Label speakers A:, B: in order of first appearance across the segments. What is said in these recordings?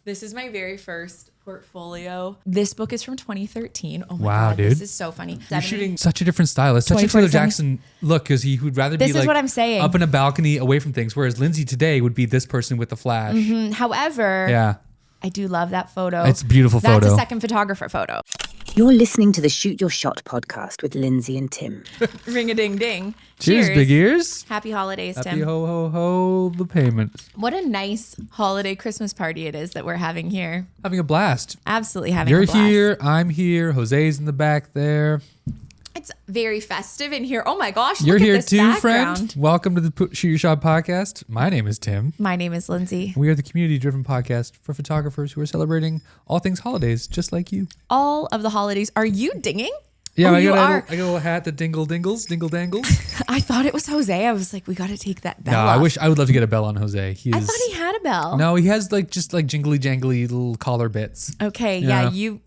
A: This is my very first portfolio. This book is from 2013. Oh my
B: Wow,
A: God,
B: dude.
A: this is so funny.
B: You're shooting such a different style. It's such a Taylor Jackson look because he would rather be
A: This is
B: like
A: what I'm saying.
B: up in a balcony away from things, whereas Lindsay today would be this person with the flash.
A: However,
B: Yeah.
A: I do love that photo.
B: It's a beautiful photo.
A: That's a second photographer photo.
C: You're listening to the Shoot Your Shot podcast with Lindsay and Tim.
A: Ring a ding ding.
B: Cheers, big ears.
A: Happy holidays,
B: Happy
A: Tim.
B: ho ho ho the payment.
A: What a nice holiday Christmas party it is that we're having here.
B: Having a blast.
A: Absolutely having
B: You're
A: a blast.
B: here, I'm here, Jose's in the back there.
A: It's very festive in here. Oh my gosh,
B: You're
A: look
B: here
A: at this
B: too,
A: background.
B: friend. Welcome to the Shoot Your Shot podcast. My name is Tim.
A: My name is Lindsay.
B: We are the community-driven podcast for photographers who are celebrating all things holidays, just like you.
A: All of the holidays. Are you dinging?
B: Yeah,
A: Oh,
B: I
A: you
B: got
A: are.
B: a little hat that dingle dangles.
A: I thought it was Jose. I was like, we got to take that bell
B: No,
A: off.
B: I would love to get a bell on Jose.
A: I thought he had a bell.
B: No, he has just jingly jangly little collar bits.
A: Okay,
B: Yeah.
A: you've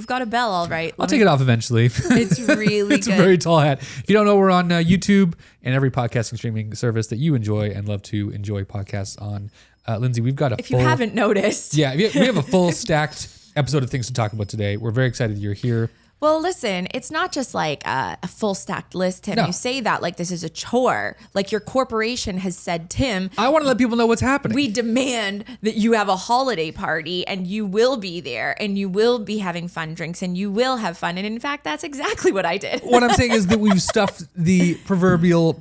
A: got a bell, all right.
B: I'll take it off eventually.
A: It's really
B: It's
A: good.
B: a very tall hat. If you don't know, we're on YouTube and every podcasting streaming service that you enjoy and love to enjoy podcasts on. Lindsay, we've got
A: If you haven't noticed.
B: Yeah, we have a full stacked episode of things to talk about today. We're very excited you're here.
A: Well, listen, it's not just like a full stacked list, Tim.
B: No.
A: You say that like this is a chore. Like your corporation has said, Tim,
B: I want to let people know what's happening.
A: we demand that you have a holiday party and you will be there and you will be having fun drinks and you will have fun. And in fact, that's exactly what I did.
B: What I'm saying is that we've stuffed the proverbial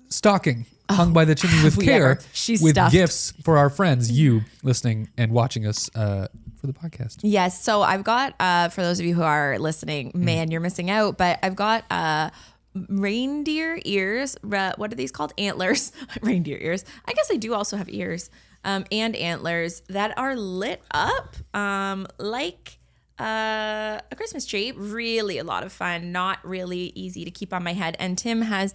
B: stocking hung by the chimney with
A: we
B: care
A: ever. She's
B: with
A: stuffed.
B: gifts for our friends, you listening and watching us for the podcast.
A: Yes. So I've got, for those of you who are listening, man, you're missing out, but I've got reindeer ears. What are these called? Antlers. Reindeer ears. I guess I do also have ears and antlers that are lit up like a Christmas tree. Really a lot of fun. Not really easy to keep on my head. And Tim has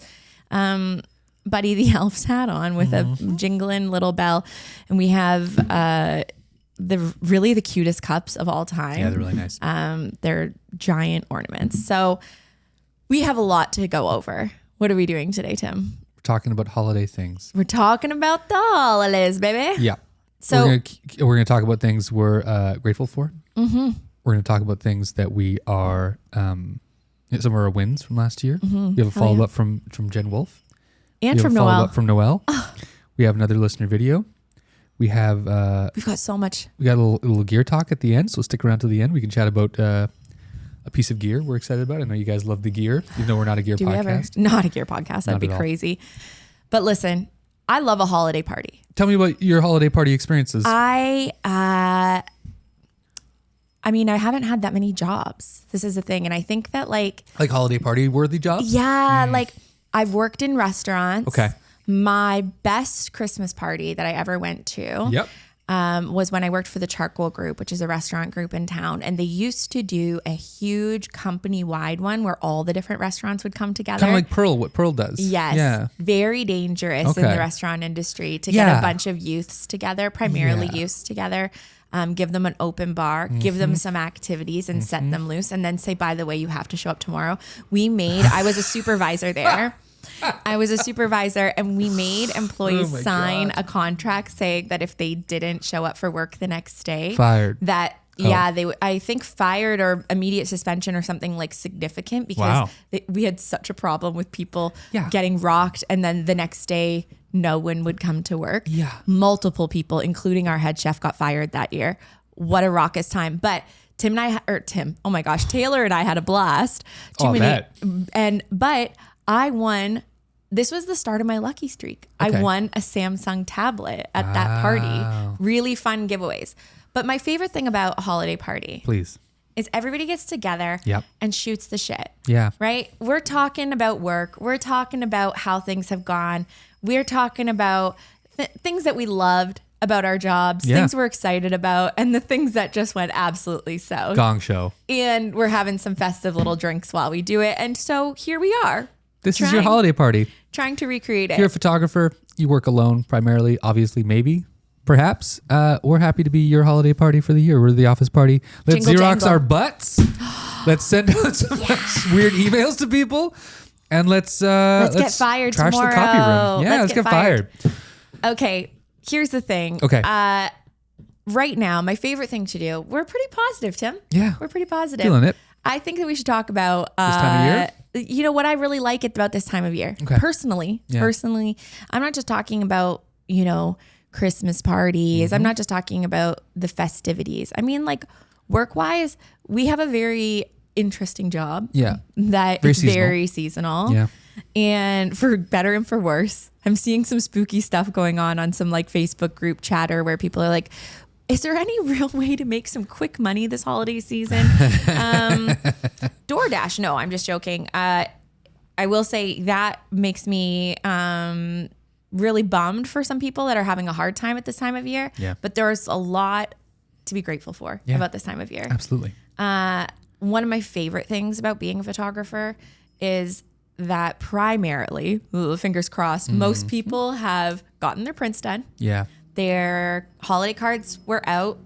A: Buddy the Elf's hat on with a jingling little bell. And we have the cutest cups of all time.
B: Yeah, they're really nice.
A: They're giant ornaments. So we have a lot to go over. What are we doing today, Tim?
B: We're talking about holiday things.
A: We're talking about the holidays, baby.
B: Yeah.
A: So
B: we're gonna talk about things we're grateful for. Mm-hmm. We're gonna talk about things that we are some of our wins from last year. We have a follow up from Jen Wolf.
A: and
B: We have
A: from
B: a follow
A: Noel.
B: up from Noel. We have another listener video. We have
A: We've got so much.
B: we got a little gear talk at the end, so stick around to the end. We can chat about a piece of gear we're excited about. I know you guys love the gear, even though we're not a gear
A: Do we ever?
B: podcast.
A: Not a gear podcast. That'd
B: Not
A: be
B: at all.
A: crazy. But listen, I love a holiday party.
B: Tell me about your holiday party experiences.
A: I mean, I haven't had that many jobs. This is the thing. And I think that like
B: holiday party worthy jobs?
A: yeah, like I've worked in restaurants.
B: Okay.
A: My best Christmas party that I ever went to
B: Yep.
A: was when I worked for the Charcoal Group, which is a restaurant group in town. And they used to do a huge company-wide one where all the different restaurants would come together.
B: Kind of like Pearl, what Pearl does.
A: Yes.
B: Yeah.
A: Very dangerous in
B: Okay.
A: the restaurant industry to get
B: Yeah.
A: a bunch of youths together, primarily
B: Yeah.
A: youths together, give them an open bar, give them some activities and set them loose, and then say, by the way, you have to show up tomorrow. I was a supervisor there. I was a supervisor and we made employees
B: Oh my
A: sign
B: God.
A: a contract saying that if they didn't show up for work the next day,
B: Fired.
A: that yeah, they I think fired or immediate suspension or something like significant because
B: Wow.
A: we had such a problem with people
B: Yeah.
A: getting rocked and then the next day no one would come to work.
B: Yeah.
A: Multiple people, including our head chef, got fired that year. What a raucous time. But Taylor and I had a blast.
B: Oh, I bet.
A: But I won. This was the start of my lucky streak.
B: Okay.
A: I won a Samsung tablet at that party. Really fun giveaways. But my favorite thing about a holiday party
B: Please.
A: is everybody gets together
B: Yep.
A: and shoots the shit.
B: Yeah.
A: Right? We're talking about work. We're talking about how things have gone. We're talking about things that we loved about our jobs,
B: Yeah.
A: things we're excited about, and the things that just went absolutely south.
B: Gong show.
A: And we're having some festive little drinks while we do it. And so here we are.
B: This is your holiday party.
A: Trying to recreate it.
B: If you're a photographer, you work alone primarily, obviously, maybe, perhaps. We're happy to be your holiday party for the year. We're the office party. Let's
A: Jingle
B: Xerox
A: jangle.
B: our butts. Let's send out some weird emails to people. And let's
A: get fired
B: trash
A: tomorrow.
B: the copy room. Yeah, let's get fired.
A: Okay, here's the thing.
B: Okay.
A: right now, my favorite thing to do, we're pretty positive, Tim.
B: Yeah.
A: We're pretty positive.
B: Feeling it.
A: I think that we should talk about
B: This time of
A: year. You know what I really like about this time of year.
B: Okay.
A: Personally, I'm not just talking about, Christmas parties. I'm not just talking about the festivities. I mean, like work-wise, we have a very interesting job.
B: Yeah.
A: That
B: Very
A: is
B: seasonal.
A: very seasonal.
B: Yeah.
A: And for better and for worse, I'm seeing some spooky stuff going on some like Facebook group chatter where people are like, is there any real way to make some quick money this holiday season? DoorDash. No, I'm just joking. I will say that makes me really bummed for some people that are having a hard time at this time of year.
B: Yeah.
A: But there's a lot to be grateful for about this time of year.
B: Absolutely.
A: One of my favorite things about being a photographer is that primarily, fingers crossed, most people have gotten their prints done.
B: Yeah.
A: Their holiday cards were out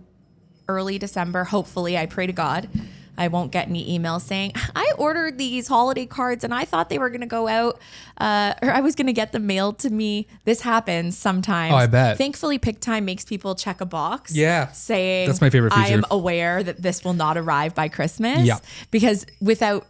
A: early December. Hopefully, I pray to God I won't get any emails saying, I ordered these holiday cards and I thought they were going to go out or I was going to get them mailed to me. This happens sometimes.
B: Oh, I bet.
A: Thankfully, Pic-Time makes people check a box saying,
B: That's my favorite feature.
A: I am aware that this will not arrive by Christmas.
B: Yeah.
A: Because without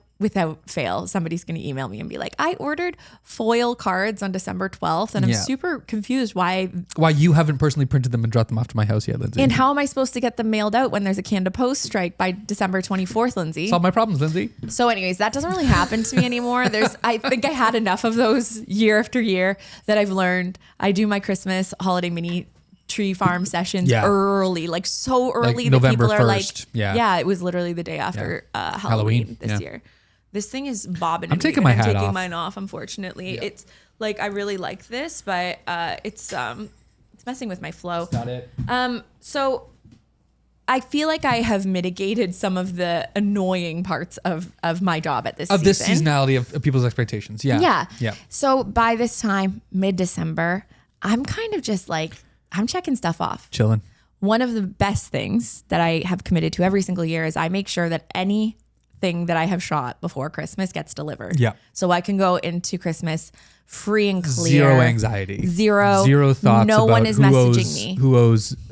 A: fail, somebody's going to email me and be like, I ordered foil cards on December 12th and I'm super confused why
B: you haven't personally printed them and dropped them off to my house yet, Lindsay.
A: and how am I supposed to get them mailed out when there's a Canada Post strike by December 24th, Lindsay?
B: Solve my problems, Lindsay.
A: So anyways, that doesn't really happen to me anymore. I think I had enough of those year after year that I've learned. I do my Christmas holiday mini tree farm sessions early, like so early that
B: November
A: people are
B: 1st.
A: like, it was literally the day after Halloween this year. This thing is bobbing.
B: I'm taking my hat
A: I'm
B: off.
A: taking mine off. Unfortunately, it's like I really like this, but it's messing with my flow.
B: Not it.
A: So I feel like I have mitigated some of the annoying parts of my job at this season.
B: This seasonality of people's expectations. Yeah.
A: So by this time, mid-December, I'm kind of just like, I'm checking stuff off.
B: Chilling.
A: One of the best things that I have committed to every single year is I make sure that anything that I have shot before Christmas gets delivered.
B: Yeah.
A: So I can go into Christmas free and clear.
B: Zero anxiety.
A: Zero
B: thoughts.
A: No
B: about
A: one is messaging me.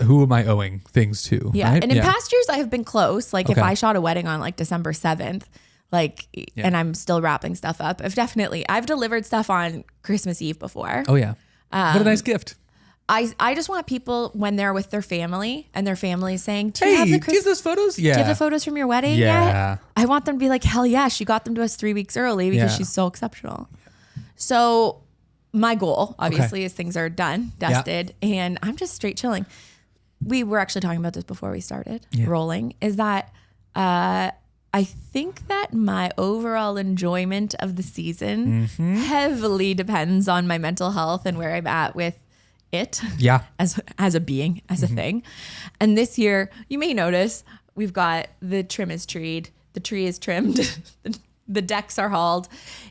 B: Who am I owing things to?
A: Yeah.
B: Right?
A: And in past years, I have been close. Like if
B: Okay.
A: I shot a wedding on like December 7th, and I'm still wrapping stuff up, I've delivered stuff on Christmas Eve before.
B: Oh yeah. What a nice gift.
A: I just want people when they're with their family and their family is saying, do you
B: Hey,
A: have
B: do you have those photos? Yeah.
A: Do you have the photos from your wedding
B: Yeah.
A: yet? I want them to be like, hell yeah, she got them to us 3 weeks early because she's so exceptional. So my goal, obviously, is things are done, dusted, and I'm just straight chilling. We were actually talking about this before we started rolling, is that I think that my overall enjoyment of the season heavily depends on my mental health and where I'm at with it as a being, as a thing. And this year, you may notice we've got the trim is treed, the tree is trimmed, the decks are hauled,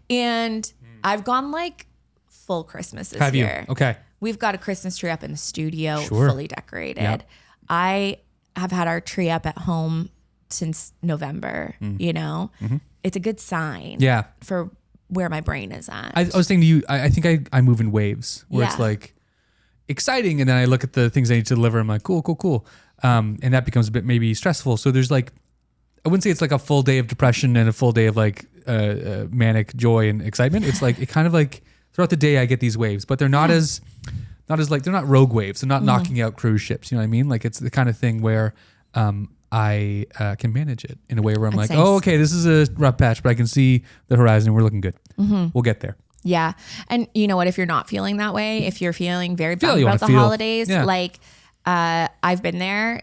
A: and I've gone like full Christmas this year.
B: Okay.
A: We've got a Christmas tree up in the studio,
B: Sure.
A: fully decorated.
B: Yep.
A: I have had our tree up at home since November, It's a good sign for where my brain is at.
B: I was saying to you, I think I move in waves where it's like exciting, and then I look at the things I need to deliver. I'm like, cool. And that becomes a bit maybe stressful. So there's like, I wouldn't say it's like a full day of depression and a full day of like manic joy and excitement. It's like, it kind of like throughout the day I get these waves, but they're not as like, they're not rogue waves. They're not knocking out cruise ships. You know what I mean? Like it's the kind of thing where I can manage it in a way where I'm
A: That's
B: like,
A: nice.
B: oh, okay, this is a rough patch, but I can see the horizon. We're looking good. We'll get there.
A: Yeah. And you know what, if you're not feeling that way, if you're feeling very
B: Feel
A: bummed
B: you
A: about the
B: wanna feel.
A: holidays,
B: Yeah.
A: like I've been there.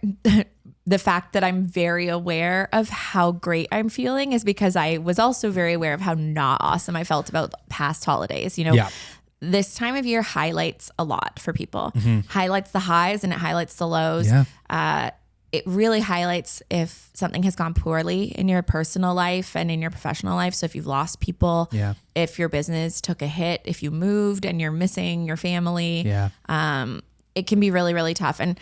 A: The fact that I'm very aware of how great I'm feeling is because I was also very aware of how not awesome I felt about past holidays. This time of year highlights a lot for people. Highlights the highs and it highlights the lows.
B: Yeah.
A: It really highlights if something has gone poorly in your personal life and in your professional life. So if you've lost people, if your business took a hit, if you moved and you're missing your family, it can be really, really tough. And,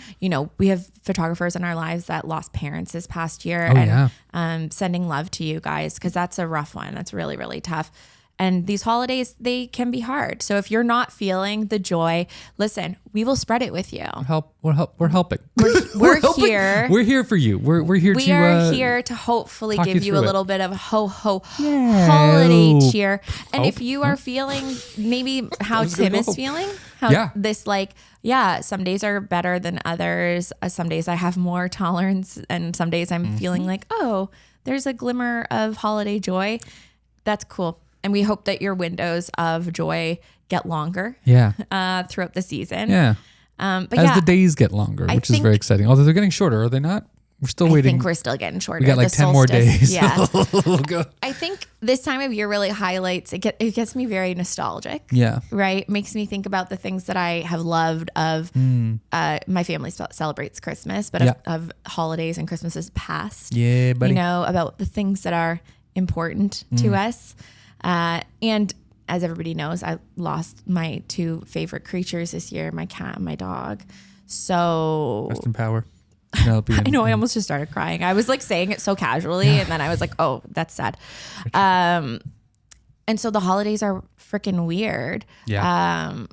A: we have photographers in our lives that lost parents this past year, sending love to you guys, because that's a rough one. That's really, really tough. And these holidays, they can be hard. So if you're not feeling the joy, listen, we will spread it with you.
B: We're helping.
A: We're
B: helping.
A: here.
B: We're here for you. We're here
A: We
B: to
A: are here to hopefully
B: talk
A: give
B: you
A: you a
B: through
A: little bit of holiday cheer. And if you are feeling maybe how Tim is feeling, how this some days are better than others. Some days I have more tolerance, and some days I'm feeling like, oh, there's a glimmer of holiday joy. That's cool. And we hope that your windows of joy get longer throughout the season.
B: Yeah.
A: But
B: as the days get longer, which is very exciting. Although they're getting shorter, are they not? We're still waiting.
A: I think we're still getting shorter.
B: We got like 10 more days.
A: Yeah. I think this time of year really highlights, it gets me very nostalgic.
B: Yeah.
A: Right? Makes me think about the things that I have loved of, my family celebrates Christmas, but of holidays and Christmases past.
B: Yeah, buddy.
A: You know, about the things that are important to us. And as everybody knows, I lost my 2 favorite creatures this year, my cat and my dog. So
B: rest in power.
A: I know, I almost just started crying. I was like saying it so casually, and then I was like, oh, that's sad. And so the holidays are freaking weird.
B: Yeah.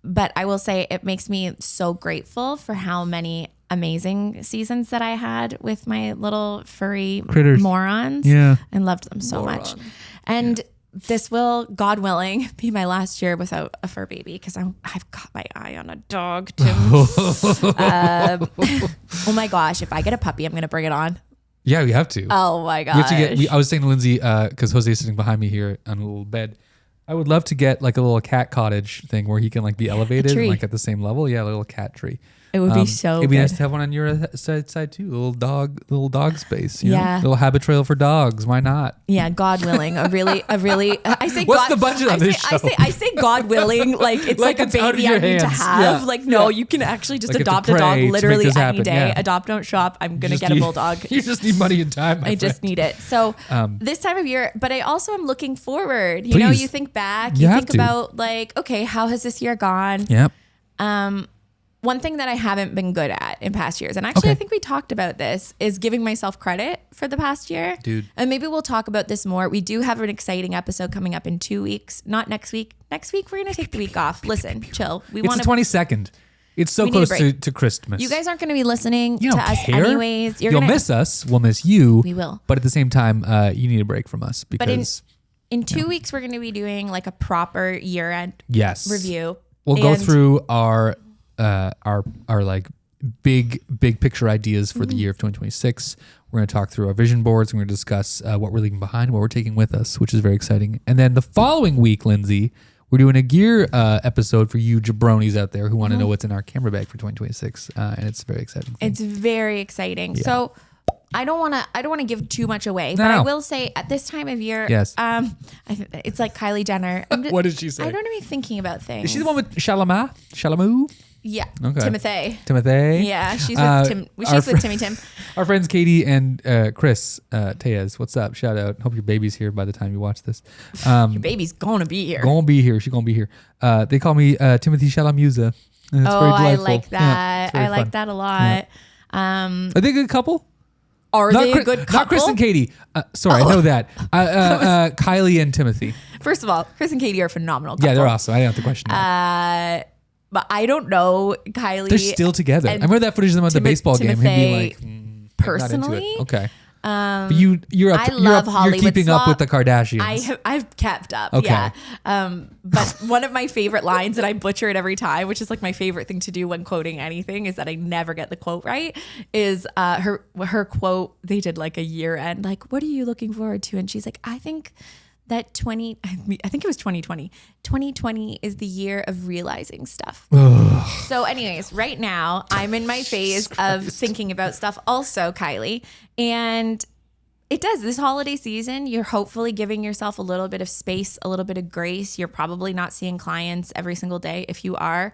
A: But I will say it makes me so grateful for how many amazing seasons that I had with my little furry
B: critters.
A: Morons.
B: Yeah.
A: And loved them so much. And this will, God willing, be my last year without a fur baby, because I've got my eye on a dog, Tim. Oh my gosh, if I get a puppy, I'm going to bring it on.
B: Yeah, we have to.
A: Oh my gosh.
B: I was saying to Lindsay, because Jose's sitting behind me here on a little bed, I would love to get like a little cat cottage thing where he can like be elevated and like at the same level. Yeah, a little cat tree.
A: It would be so
B: It'd be
A: good.
B: nice to have one on your side too. A little dog space. You know?
A: Yeah.
B: Little habit trail for dogs. Why not?
A: Yeah, God willing. I say
B: What's
A: God,
B: the budget on this show?
A: I say God willing, like it's like a
B: it's out of
A: baby
B: your
A: I need to
B: hands.
A: have.
B: Yeah.
A: Like, no, you can actually just
B: Like,
A: adopt
B: if
A: a
B: to
A: dog
B: pray to
A: literally
B: make this
A: any
B: happen.
A: day.
B: Yeah.
A: Adopt, don't shop. I'm going to get a bulldog.
B: You just need money and time.
A: I just need it. So this time of year, but I also am looking forward. You know,
B: Please.
A: you think back,
B: You
A: you
B: have
A: think
B: to.
A: about like, okay, how has this year gone?
B: Yep.
A: One thing that I haven't been good at in past years, and actually I think we talked about this, is giving myself credit for the past year.
B: Dude.
A: And maybe we'll talk about this more. We do have an exciting episode coming up in 2 weeks. Not next week. Next week, we're going to take the week off. Listen, chill.
B: It's the 22nd. It's so
A: We need a
B: close
A: break.
B: to Christmas.
A: You guys aren't going to be listening
B: You
A: to
B: don't
A: us
B: care.
A: anyways.
B: You'll miss us. We'll miss you.
A: We will.
B: But at the same time, you need a break from us because
A: in 2 weeks, we're going to be doing like a proper year-end
B: yes,
A: review.
B: We'll go
A: And
B: through our like big picture ideas for the year of 2026. We're going to talk through our vision boards. We're going to discuss what we're leaving behind, what we're taking with us, which is very exciting. And then the following week, Lindsay, we're doing a gear episode for you jabronis out there who want to know what's in our camera bag for 2026, and it's very exciting.
A: It's very exciting.
B: Yeah.
A: So I don't want to give too much away,
B: No.
A: but I will say at this time of year,
B: Yes.
A: it's like Kylie Jenner.
B: What did she say?
A: I don't know, thinking about things.
B: Is she the one with Chalamet?
A: Yeah.
B: Okay.
A: Timothy. Yeah, she's with Tim. She's with Timmy Tim.
B: Our friends Katie and Chris Tejas. What's up? Shout out. Hope your baby's here by the time you watch this.
A: Your baby's gonna be here.
B: Gonna be here. She's gonna be here. They call me Timothy Chalamusa. And it's very
A: I
B: delightful.
A: like
B: Yeah,
A: that.
B: it's very
A: I like
B: fun.
A: that a lot.
B: Are they a good couple?
A: Are they a good couple?
B: Not Chris and Katie. Sorry, I know that. Kylie and Timothy.
A: First of all, Chris and Katie are a phenomenal couple.
B: Yeah, they're awesome. I didn't have to question that.
A: But I don't know Kylie.
B: They're still together. I
A: and
B: remember that footage of them at the baseball game. Him being like,
A: Timothy,
B: I'm not into
A: personally,
B: it. Okay. But you're
A: I love
B: you're
A: Hollywood
B: keeping up
A: slop.
B: with the Kardashians.
A: I've kept up.
B: Okay.
A: Yeah. But one of my favorite lines that I butcher it every time, which is like my favorite thing to do when quoting anything, is that I never get the quote right. Is her quote? They did like a year end. Like, what are you looking forward to? And she's like, I think that I think it was 2020. 2020 is the year of realizing stuff. So anyways, right now I'm in my phase of thinking about stuff also, Kylie. And it does. This holiday season, you're hopefully giving yourself a little bit of space, a little bit of grace. You're probably not seeing clients every single day. If you are,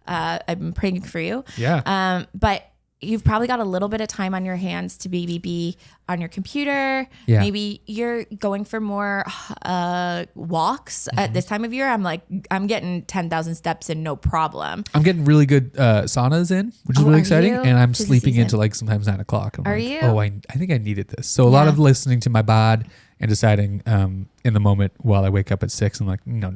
A: I'm praying for you.
B: Yeah.
A: But you've probably got a little bit of time on your hands to maybe be on your computer.
B: Yeah.
A: Maybe you're going for more walks at this time of year. I'm getting 10,000 steps in, no problem.
B: I'm getting really good saunas in, which is
A: Oh,
B: really
A: are
B: exciting.
A: you?
B: And I'm
A: 'Tis the
B: sleeping
A: season.
B: into like sometimes 9 o'clock. I'm
A: Are
B: like,
A: you?
B: Oh, I think I needed this. So a lot of listening to my bod and deciding in the moment while I wake up at 6, I'm like, no,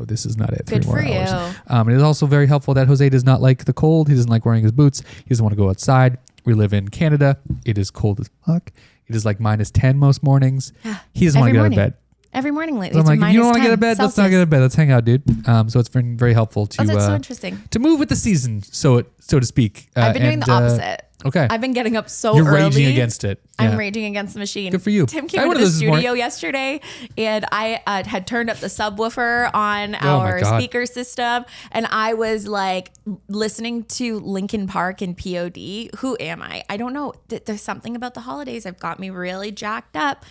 B: this is not it.
A: Good
B: 3 more
A: for you.
B: hours. And it's also very helpful that Jose does not like the cold. He doesn't like wearing his boots. He doesn't want to go outside. We live in Canada. It is cold as fuck. It is like -10 most mornings. He doesn't want to get out of bed.
A: Every morning lately.
B: So I'm like, if you don't want to get out of bed,
A: Celsius.
B: let's not get out of bed. Let's hang out, dude. So it's been very helpful to
A: That's so interesting.
B: to move with the season, so to speak.
A: I've been doing the opposite.
B: Okay.
A: I've been getting up so
B: You're
A: early.
B: raging against it. Yeah.
A: I'm raging against the machine.
B: Good for you.
A: Tim came
B: I
A: into
B: went
A: the
B: to this
A: studio
B: morning.
A: yesterday, and I had turned up the subwoofer on
B: Oh my
A: our
B: God.
A: speaker system, and I was like listening to Linkin Park and POD. Who am I? I don't know. There's something about the holidays that got me really jacked up.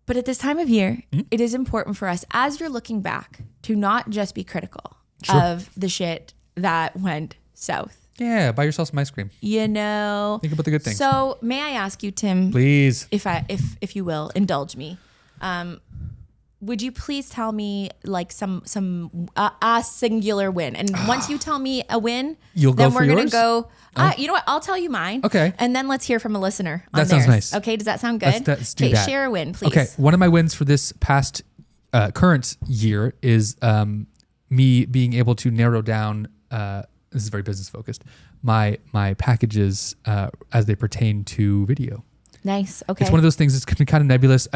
A: But at this time of year, it is important for us, as you're looking back, to not just be critical of the shit that went south.
B: Yeah, buy yourself some ice cream.
A: You know.
B: Think about the good things.
A: So may I ask you, Tim,
B: Please.
A: if you will, indulge me. Would you please tell me like a singular win? And once you tell me a win,
B: You'll
A: then
B: go
A: we're
B: for
A: gonna
B: yours?
A: go. You know what? I'll tell you mine.
B: Okay.
A: And then let's hear from a listener. On
B: That sounds
A: theirs.
B: nice.
A: Okay. Does that sound good?
B: Let's do
A: okay.
B: that.
A: Share a win, please.
B: Okay, one of my wins for this past current year is me being able to narrow down. This is very business focused. My packages as they pertain to video.
A: Nice. Okay.
B: It's one of those things that's kind of nebulous.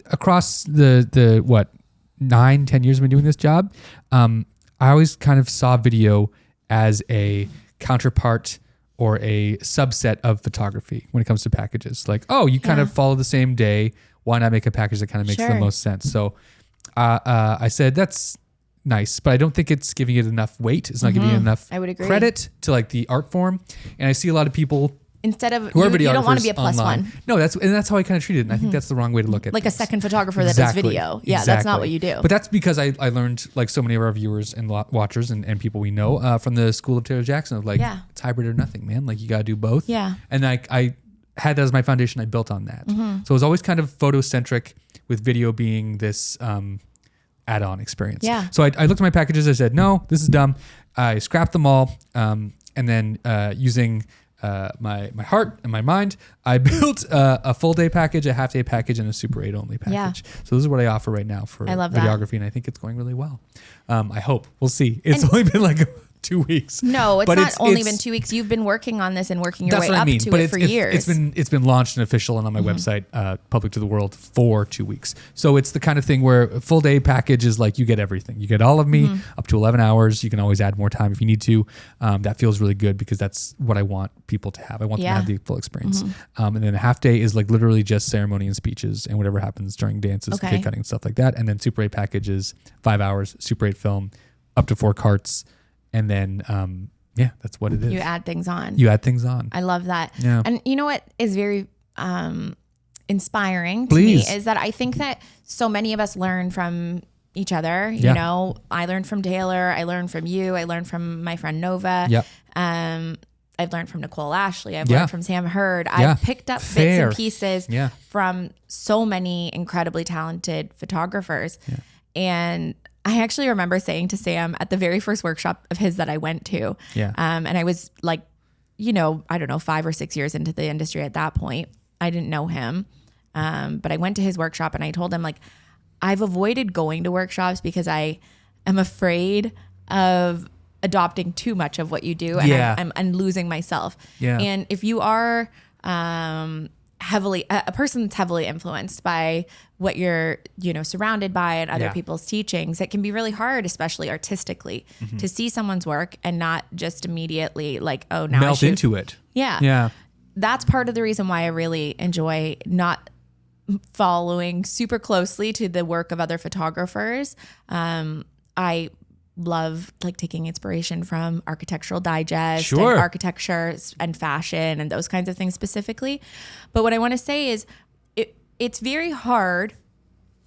B: Across the what 9-10 years I've been doing this job, I always kind of saw video as a counterpart or a subset of photography when it comes to packages. Like, oh, you kind of follow the same day. Why not make a package that kind of makes the most sense? So I said, that's nice, but I don't think it's giving it enough weight. It's not giving it enough
A: I would agree.
B: credit to like the art form. And I see a lot of people
A: Instead of
B: who are
A: you don't want to be a
B: videographers
A: plus
B: online.
A: one.
B: No, that's how I kind of treat it. And I think that's the wrong way to look at
A: Like a
B: things.
A: second photographer that does video. Yeah, that's not what you do.
B: But that's because I learned, like so many of our viewers and watchers and people we know from the school of Taylor Jackson of like, it's hybrid or nothing, man. Like you got to do both.
A: Yeah.
B: And I had that as my foundation. I built on that. So it was always kind of photocentric with video being this add-on experience.
A: Yeah.
B: So I looked at my packages. I said, no, this is dumb. I scrapped them all. And then using my heart and my mind, I built a full day package, a half day package, and a Super 8 only package. So this is what I offer right now for
A: I love that.
B: videography, and I think it's going really well. I hope. We'll see. It's only been like 2 weeks.
A: No, it's
B: but
A: not only been 2 weeks. You've been working on this and working your way up to it for years.
B: It's been launched and official and on my website, public to the world for 2 weeks. So it's the kind of thing where a full day package is like you get everything. You get all of me up to 11 hours. You can always add more time if you need to. That feels really good because that's what I want people to have. I want them to have the full experience. And then a half day is like literally just ceremony and speeches and whatever happens during dances, cake cutting and stuff like that. And then Super 8 package is 5 hours, Super 8 film, up to 4 carts. And then, that's what it is.
A: You add things on.
B: I
A: love that.
B: Yeah.
A: And you know what is very inspiring to me is that I think that so many of us learn from each other. You know, I learned from Taylor. I learned from you. I learned from my friend Nova.
B: Yep.
A: I've learned from Nicole Ashley. I've learned from Sam Hurd. I've picked up bits and pieces from so many incredibly talented photographers. Yeah. And I actually remember saying to Sam at the very first workshop of his that I went to, and I was like, I don't know, 5 or 6 years into the industry at that point. I didn't know him, but I went to his workshop and I told him like, I've avoided going to workshops because I am afraid of adopting too much of what you do and I'm losing myself. Yeah. And if you are a person that's heavily influenced by what you're, surrounded by and other people's teachings, it can be really hard, especially artistically, to see someone's work and not just immediately like, oh, now
B: melt into it.
A: Yeah.
B: Yeah.
A: That's part of the reason why I really enjoy not following super closely to the work of other photographers. I love like taking inspiration from Architectural Digest and architecture and fashion and those kinds of things specifically. But what I want to say is it's very hard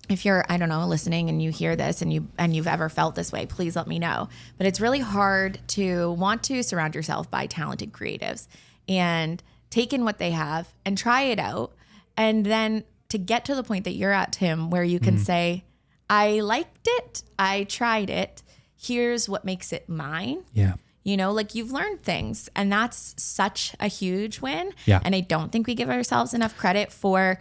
A: if you're, I don't know, listening and you hear this and you've ever felt this way, please let me know. But it's really hard to want to surround yourself by talented creatives and take in what they have and try it out. And then to get to the point that you're at, Tim, where you can say, I liked it, I tried it, here's what makes it mine.
B: Yeah.
A: Like you've learned things and that's such a huge win.
B: Yeah.
A: And I don't think we give ourselves enough credit for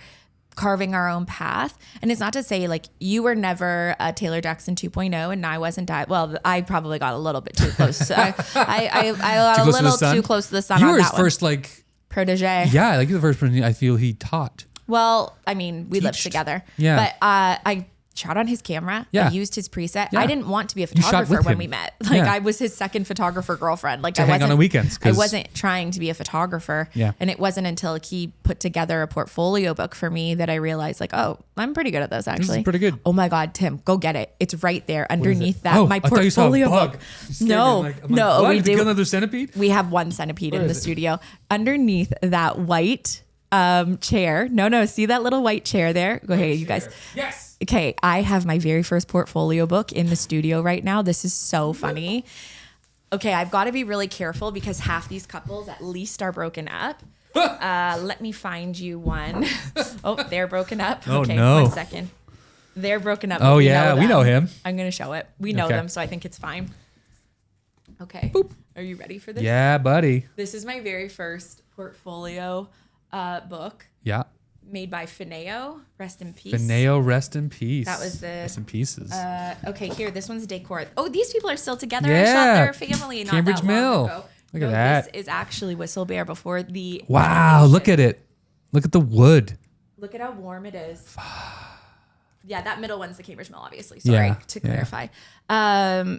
A: carving our own path. And it's not to say like you were never a Taylor Jackson 2.0 and I wasn't. Well, I probably got a little bit too close. I got a little too close to the sun.
B: You
A: on
B: were his
A: that one.
B: first like
A: protege.
B: Yeah, like you're the first person I feel he taught.
A: Well, I mean, we lived together.
B: Yeah.
A: But I shot on his camera.
B: Yeah.
A: I used his preset.
B: Yeah.
A: I didn't want to be a
B: You shot
A: photographer
B: with
A: when
B: him.
A: we met. Like
B: Yeah.
A: I was his second photographer girlfriend. Like
B: To
A: I
B: hang
A: wasn't
B: on the weekends,
A: I
B: 'cause-
A: wasn't trying to be a photographer.
B: Yeah.
A: And it wasn't until he put together a portfolio book for me that I realized like, oh, I'm pretty good at this actually.
B: This is pretty good.
A: Oh my God, Tim, go get it. It's right there underneath that.
B: Oh,
A: My
B: I thought you saw a
A: portfolio
B: bug.
A: book.
B: You scared me.
A: No,
B: I'm like,
A: no,
B: what?
A: we
B: Did you
A: do.
B: kill another centipede?
A: We have one centipede in the
B: is it?
A: studio. Underneath that white chair. No, see that little white chair there? Go ahead, you guys.
B: Yes.
A: Okay, I have my very first portfolio book in the studio right now. This is so funny. Okay, I've got to be really careful because half these couples at least are broken up. Let me find you one. Oh, they're broken up.
B: Oh,
A: okay,
B: no.
A: 1 second. They're broken up.
B: Oh,
A: but
B: yeah, we
A: them.
B: know him.
A: I'm going to show it. We know
B: Okay.
A: them, so I think it's fine. Okay.
B: Boop.
A: Are you ready for this?
B: Yeah, buddy.
A: This is my very first portfolio book
B: Yeah.
A: made by Fineo. Rest in peace.
B: Fineo, rest in peace.
A: That was the-
B: Rest in pieces.
A: Okay, here, this one's decor. Oh, these people are still together.
B: Yeah.
A: I shot their family not
B: Cambridge
A: that long
B: Mill.
A: ago.
B: Look at
A: No,
B: that.
A: This is actually Whistle Bear before the
B: Wow,
A: renovation.
B: look at it. Look at the wood.
A: Look at how warm it is. Yeah, that middle one's the Cambridge Mill, obviously. Sorry
B: Yeah,
A: to
B: yeah.
A: clarify.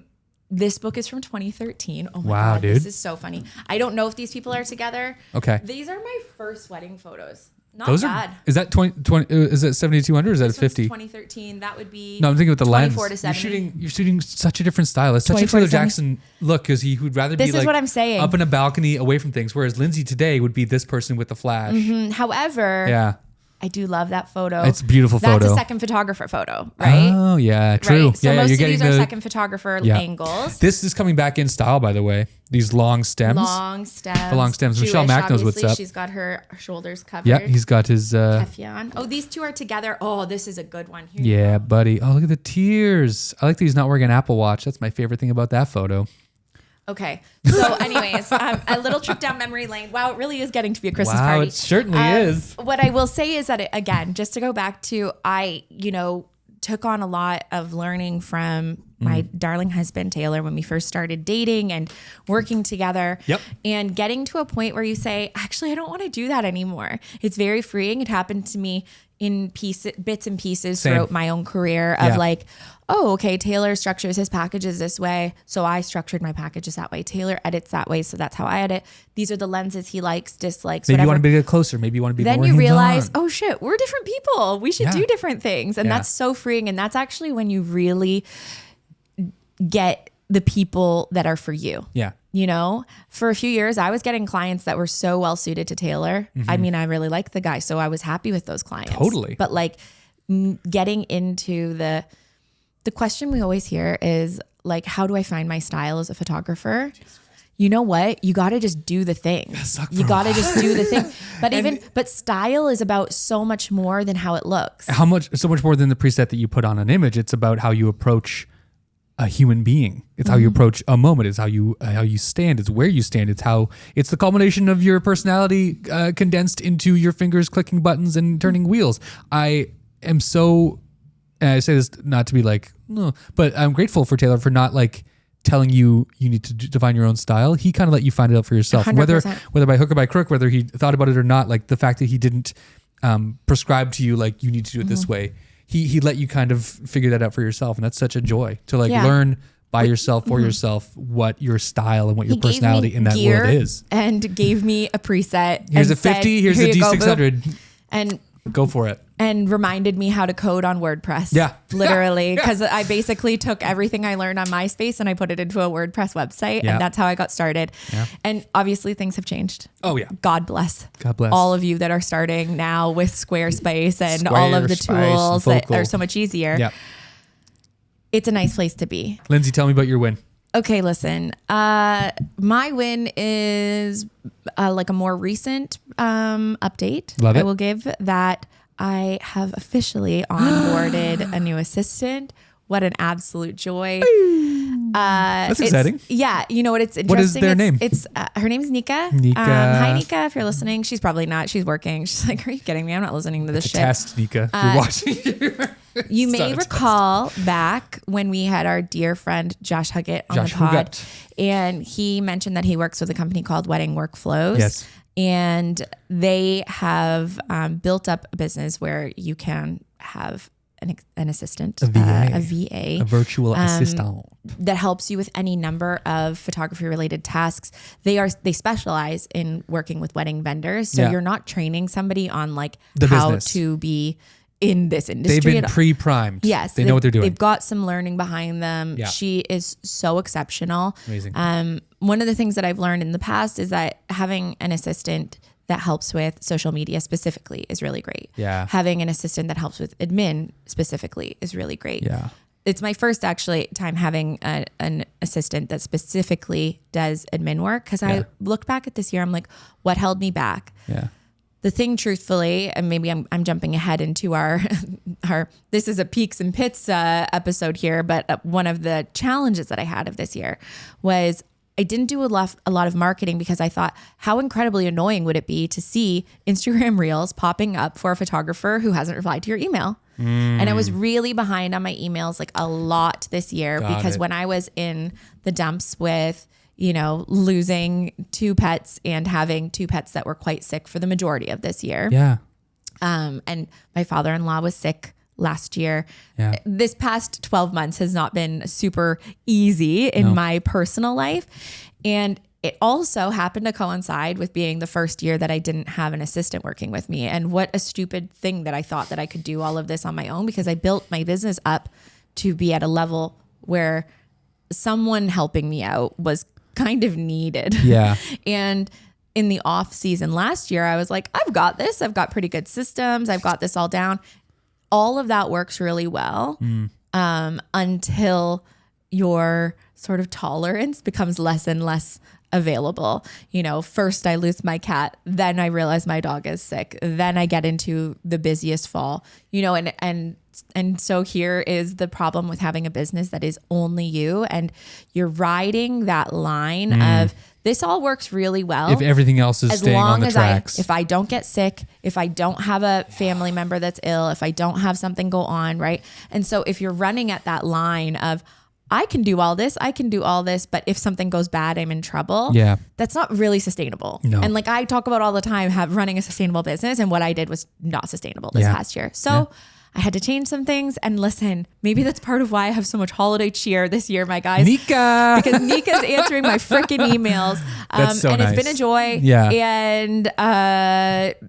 A: This book is from 2013. Oh my
B: Wow,
A: God,
B: dude.
A: this is so funny. I don't know if these people are together.
B: Okay.
A: These are my first wedding photos. Not
B: Those
A: bad.
B: are, is that 20, is it 7200 or is that
A: This one's
B: 50?
A: 2013. That would be
B: No, I'm thinking with the lens.
A: 24 to 70.
B: You're shooting such a different style. It's such a
A: 24
B: Taylor
A: to 70.
B: Jackson look because he would rather
A: This
B: be
A: is
B: like
A: what I'm saying.
B: up in a balcony away from things, whereas Lindsay today would be this person with the flash.
A: However,
B: Yeah.
A: I do love that photo.
B: It's a beautiful
A: That's
B: photo.
A: a second photographer photo, right?
B: Oh yeah, true.
A: Right? So
B: yeah,
A: most
B: you're
A: of
B: getting
A: these are
B: the
A: second photographer
B: yeah.
A: angles.
B: This is coming back in style, by the way. These long stems.
A: Long stems.
B: The long stems. Michelle Mack knows what's
A: obviously.
B: up.
A: She's got her shoulders covered.
B: Yeah, he's got his.
A: Teflon. Oh, these two are together. Oh, this is a good one. Here you
B: Yeah,
A: go.
B: buddy. Oh, look at the tears. I like that he's not wearing an Apple Watch. That's my favorite thing about that photo.
A: Okay. So, anyways, a little trip down memory lane. Wow, it really is getting to be a Christmas
B: Wow,
A: party.
B: it certainly is.
A: What I will say is that, again, just to go back to, I took on a lot of learning from my darling husband, Taylor, when we first started dating and working together.
B: Yep.
A: And getting to a point where you say, actually, I don't want to do that anymore. It's very freeing. It happened to me in bits and pieces
B: Same.
A: throughout my own career of
B: Yeah.
A: like, oh, okay, Taylor structures his packages this way, so I structured my packages that way. Taylor edits that way, so that's how I edit. These are the lenses he likes, dislikes,
B: Maybe
A: whatever.
B: you want to get closer. Maybe you want to be
A: Then
B: more
A: you
B: hands-on.
A: realize, oh shit, we're different people. We should
B: Yeah.
A: do different things. And
B: Yeah.
A: that's so freeing. And that's actually when you really get the people that are for you.
B: Yeah.
A: For a few years, I was getting clients that were so well suited to Taylor. I mean, I really liked the guy, so I was happy with those clients.
B: Totally.
A: But like getting into the question we always hear is like, how do I find my style as a photographer? You know what? You got to just do the thing.
B: suck for
A: You
B: a
A: got to
B: while.
A: just do the thing. But style is about so much more than how it looks.
B: So much more than the preset that you put on an image. It's about how you approach a human being. It's how you approach a moment. It's how you stand. It's where you stand. It's the culmination of your personality condensed into your fingers clicking buttons and turning wheels. I am so, and I say this not to be like, no, but I'm grateful for Taylor for not like telling you need to define your own style. He kind of let you find it out for yourself.
A: 100%.
B: Whether by hook or by crook, whether he thought about it or not, like the fact that he didn't prescribe to you like you need to do it this way. He let you kind of figure that out for yourself, and that's such a joy to like
A: Yeah.
B: learn by yourself for yourself what your style and what your
A: He gave
B: personality
A: me
B: in that
A: gear
B: world is.
A: and gave me a preset.
B: Here's
A: and
B: a 50. Here's
A: "Here
B: a
A: you go, boo."
B: D600.
A: And
B: Go for it.
A: reminded me how to code on WordPress.
B: Yeah.
A: Literally. Because I basically took everything I learned on MySpace and I put it into a WordPress website.
B: Yeah.
A: And that's how I got started.
B: Yeah.
A: And obviously things have changed.
B: Oh yeah.
A: God bless.
B: God bless.
A: All of you that are starting now with Squarespace and all of the
B: Squarespace and
A: tools that
B: Focal.
A: are so much easier.
B: Yeah.
A: It's a nice place to be.
B: Lindsay, tell me about your win.
A: Okay, listen. My win is like a more recent update.
B: Love it.
A: I will give that I have officially onboarded a new assistant. What an absolute joy.
B: That's exciting.
A: Yeah. You know what? It's interesting.
B: What is their name?
A: It's her name's Nika.
B: Nika.
A: Hi, Nika. If you're listening, she's probably not. She's working. She's like, are you kidding me? I'm not listening to this shit.
B: Test, Nika. If you're watching.
A: You may recall back when we had our dear friend Josh Huggett on the pod, and he mentioned that he works with a company called Wedding Workflows.
B: Yes.
A: And they have built up a business where you can have an assistant, a VA,
B: a virtual assistant
A: that helps you with any number of photography related tasks. They specialize in working with wedding vendors. So you're not training somebody on like how
B: business.
A: To be in this industry.
B: They've been pre-primed.
A: Yes.
B: They know what they're doing.
A: They've got some learning behind them.
B: Yeah.
A: She is so exceptional.
B: Amazing.
A: One of the things that I've learned in the past is that having an assistant that helps with social media specifically is really great.
B: Yeah.
A: Having an assistant that helps with admin specifically is really great.
B: Yeah.
A: It's my first actually time having an assistant that specifically does admin work, because I look back at this year, I'm like, what held me back?
B: Yeah.
A: The thing, truthfully, and maybe I'm jumping ahead into our this is a peaks and pits episode here, but one of the challenges that I had of this year was I didn't do a lot of marketing, because I thought, how incredibly annoying would it be to see Instagram Reels popping up for a photographer who hasn't replied to your email? And I was really behind on my emails like a lot this year, because when I was in the dumps with, you know, losing 2 pets and having 2 pets that were quite sick for the majority of this year.
B: Yeah.
A: And my father-in-law was sick last year.
B: Yeah.
A: This past 12 months has not been super easy in my personal life. And it also happened to coincide with being the first year that I didn't have an assistant working with me. And what a stupid thing that I thought that I could do all of this on my own, because I built my business up to be at a level where someone helping me out was kind of needed.
B: Yeah.
A: And in the off season last year, I was like, I've got this. I've got pretty good systems. I've got this all down. All of that works really well until your sort of tolerance becomes less and less available. You know, first I lose my cat, then I realize my dog is sick, then I get into the busiest fall, you know, and so here is the problem with having a business that is only you, and you're riding that line of this all works really well
B: if everything else is staying on the tracks.
A: If I don't get sick, if I don't have a family member that's ill, if I don't have something go on, right? And so if you're running at that line of, I can do all this, but if something goes bad, I'm in trouble.
B: Yeah.
A: That's not really sustainable.
B: No.
A: And like I talk about all the time, running a sustainable business, and what I did was not sustainable this past year. So I had to change some things, and listen, maybe that's part of why I have so much holiday cheer this year, my guys.
B: Nika!
A: Because Nika's answering my freaking emails.
B: That's so
A: and
B: nice.
A: It's been a joy.
B: Yeah.
A: And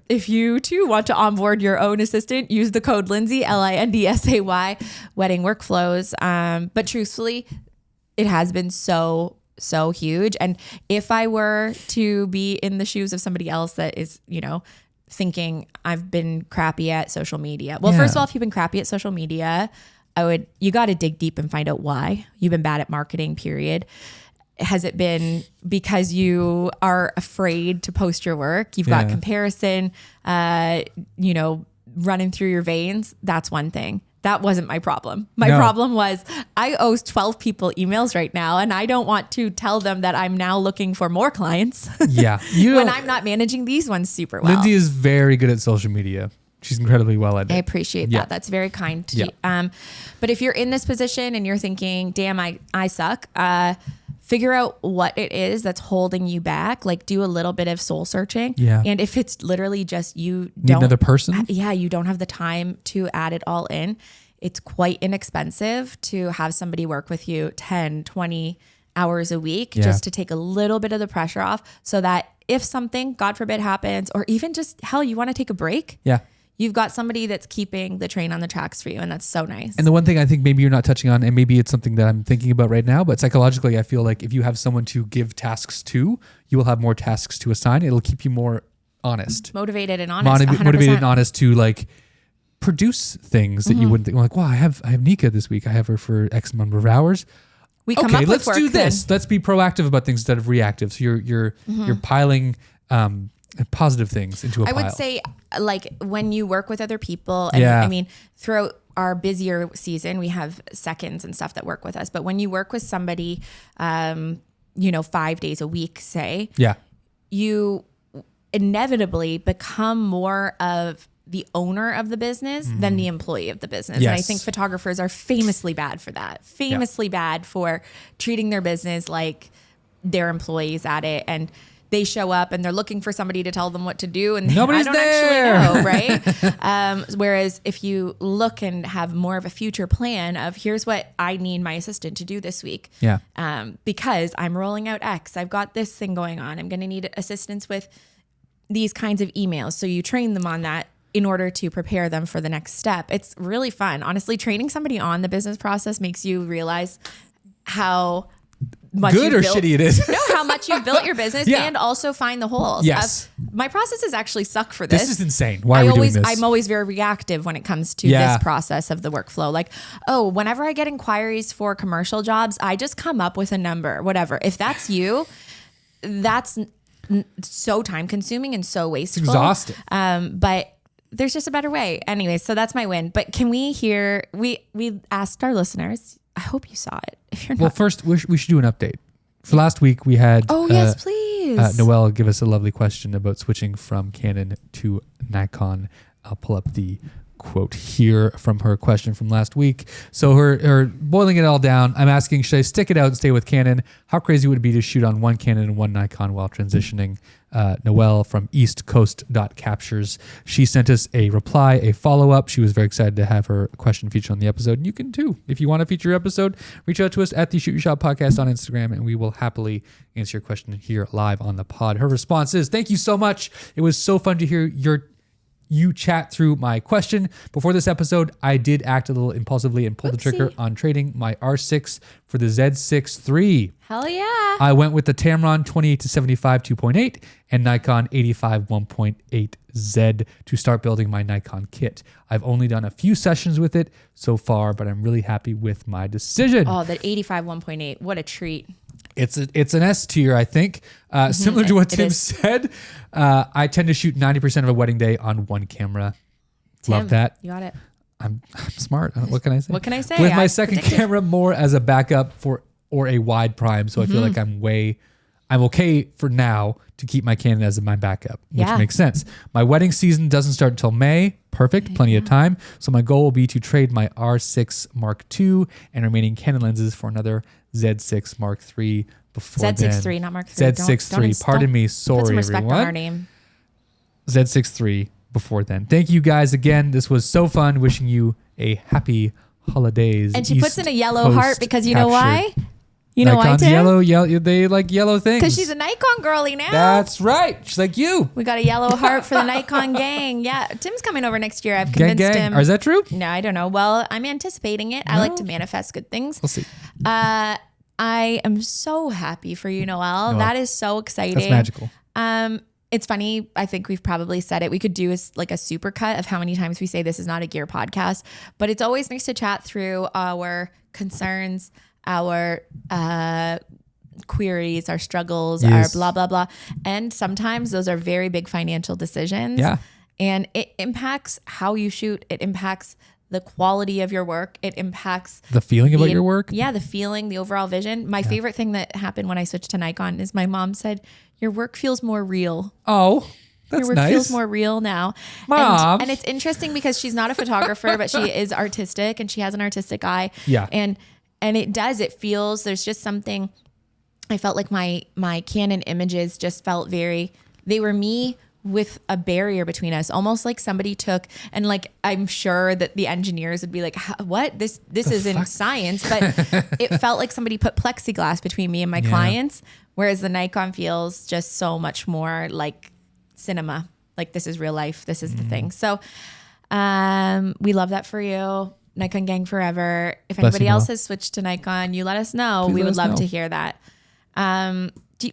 A: if you too want to onboard your own assistant, use the code Lindsay, LINDSAY, Wedding Workflows. But truthfully, it has been so huge. And if I were to be in the shoes of somebody else that is, you know, thinking I've been crappy at social media. Well, first of all, if you've been crappy at social media, you got to dig deep and find out why you've been bad at marketing, period. Has it been because you are afraid to post your work? You've got comparison, you know, running through your veins. That's one thing. That wasn't my problem. My problem was I owe 12 people emails right now, and I don't want to tell them that I'm now looking for more clients.
B: Yeah.
A: When I'm not managing these ones super well.
B: Lindsay is very good at social media. She's incredibly well at it.
A: I appreciate that. That's very kind to you. But if you're in this position and you're thinking, damn, I suck, figure out what it is that's holding you back. Like, do a little bit of soul searching.
B: Yeah.
A: And if it's literally just you
B: Need another person?
A: Yeah, you don't have the time to add it all in. It's quite inexpensive to have somebody work with you 10, 20 hours a week just to take a little bit of the pressure off, so that if something, God forbid, happens, or even just, hell, you want to take a break.
B: Yeah.
A: You've got somebody that's keeping the train on the tracks for you, and that's so nice.
B: And the one thing I think maybe you're not touching on, and maybe it's something that I'm thinking about right now, but psychologically, I feel like if you have someone to give tasks to, you will have more tasks to assign. It'll keep you more honest.
A: Motivated and honest. 100%.
B: Motivated and honest to like produce things that you wouldn't think, like, wow, I have Nika this week. I have her for X number of hours.
A: We come up with
B: let's
A: work
B: do this.
A: then.
B: Let's be proactive about things instead of reactive. So you're piling positive things into a pile.
A: I would say, like, when you work with other people, and
B: Yeah.
A: I mean, throughout our busier season, we have seconds and stuff that work with us. But when you work with somebody, 5 days a week, say, you inevitably become more of the owner of the business than the employee of the business.
B: Yes.
A: And I think photographers are famously bad for that, bad for treating their business like they're employees at it. And they show up and they're looking for somebody to tell them what to do, and
B: Nobody's
A: I don't
B: there.
A: actually know, right? Whereas if you look and have more of a future plan of here's what I need my assistant to do this week, because I'm rolling out X, I've got this thing going on, I'm going to need assistance with these kinds of emails. So you train them on that in order to prepare them for the next step. It's really fun. Honestly, training somebody on the business process makes you realize how much
B: good or shitty it is.
A: No, how much you've built your business and also find the holes.
B: Yes.
A: My processes actually suck for this.
B: This is insane. Why are we doing this?
A: I'm always very reactive when it comes to this process of the workflow. Like, whenever I get inquiries for commercial jobs, I just come up with a number, whatever. If that's you, that's so time consuming and so wasteful.
B: It's exhausting.
A: But there's just a better way. Anyway, so that's my win. But can we hear, we asked our listeners, I hope you saw it. If you're not.
B: Well, first, we should do an update. For last week, we had
A: yes, please.
B: Noelle give us a lovely question about switching from Canon to Nikon. I'll pull up the quote here from her question from last week. So her boiling it all down, I'm asking, should I stick it out and stay with Canon? How crazy would it be to shoot on one Canon and one Nikon while transitioning? Noelle from East Coast Captures. She sent us a reply, a follow-up. She was very excited to have her question featured on the episode. And you can too. If you want to feature your episode, reach out to us at the Shoot Your Shot Podcast on Instagram, and we will happily answer your question here live on the pod. Her response is, thank you so much. It was so fun to hear you chat through my question. Before this episode, I did act a little impulsively and pulled the trigger on trading my R6 for the Z6 III.
A: Hell yeah.
B: I went with the Tamron 28-75 2.8 and Nikon 85 1.8 Z to start building my Nikon kit. I've only done a few sessions with it so far, but I'm really happy with my decision.
A: Oh, that 85 1.8. What a treat.
B: It's an S tier, I think. Similar to what Tim said, I tend to shoot 90% of a wedding day on one camera.
A: Tim,
B: love that.
A: You got it.
B: I'm smart. What can I say?
A: What can I say?
B: With my second camera more as a backup or a wide prime, so I feel like I'm okay for now to keep my Canon as my backup, which makes sense. My wedding season doesn't start until May. Perfect, plenty of time. So my goal will be to trade my R6 Mark II and remaining Canon lenses for another Z6 Mark III before
A: Z6 III, not Mark III.
B: Z6 III. Pardon me. Sorry,
A: put some respect
B: everyone.
A: on our name.
B: Z6 III before then. Thank you guys again. This was so fun. Wishing you a happy holidays.
A: And she puts in a yellow heart because you know why? You know
B: Nikon's
A: why, Tim?
B: yellow. They like yellow things.
A: Because she's a Nikon girly now.
B: That's right. She's like you.
A: We got a yellow heart for the Nikon gang. Yeah, Tim's coming over next year. I've convinced him.
B: Is that true?
A: No, I don't know. Well, I'm anticipating it. I like to manifest good things.
B: We'll see.
A: I am so happy for you, Noelle. That is so exciting.
B: That's magical.
A: It's funny. I think we've probably said it. We could do like a super cut of how many times we say this is not a gear podcast, but it's always nice to chat through our concerns, our queries, our struggles, our blah, blah, blah. And sometimes those are very big financial decisions.
B: Yeah.
A: And it impacts how you shoot. It impacts the quality of your work. It impacts
B: the feeling about your work.
A: Yeah, the feeling, the overall vision. My favorite thing that happened when I switched to Nikon is my mom said, your work feels more real.
B: Oh, that's
A: your work
B: nice.
A: feels more real now.
B: Mom.
A: And it's interesting because she's not a photographer, but she is artistic and she has an artistic eye.
B: Yeah.
A: And it feels, there's just something, I felt like my Canon images just felt they were me with a barrier between us, almost like somebody took, and like, I'm sure that the engineers would be like, what? This isn't science, but it felt like somebody put plexiglass between me and my clients, whereas the Nikon feels just so much more like cinema. Like this is real life. This is the thing. So we love that for you. Nikon gang forever. If anybody else has switched to Nikon, you let us know.
B: Please
A: we would love to hear that.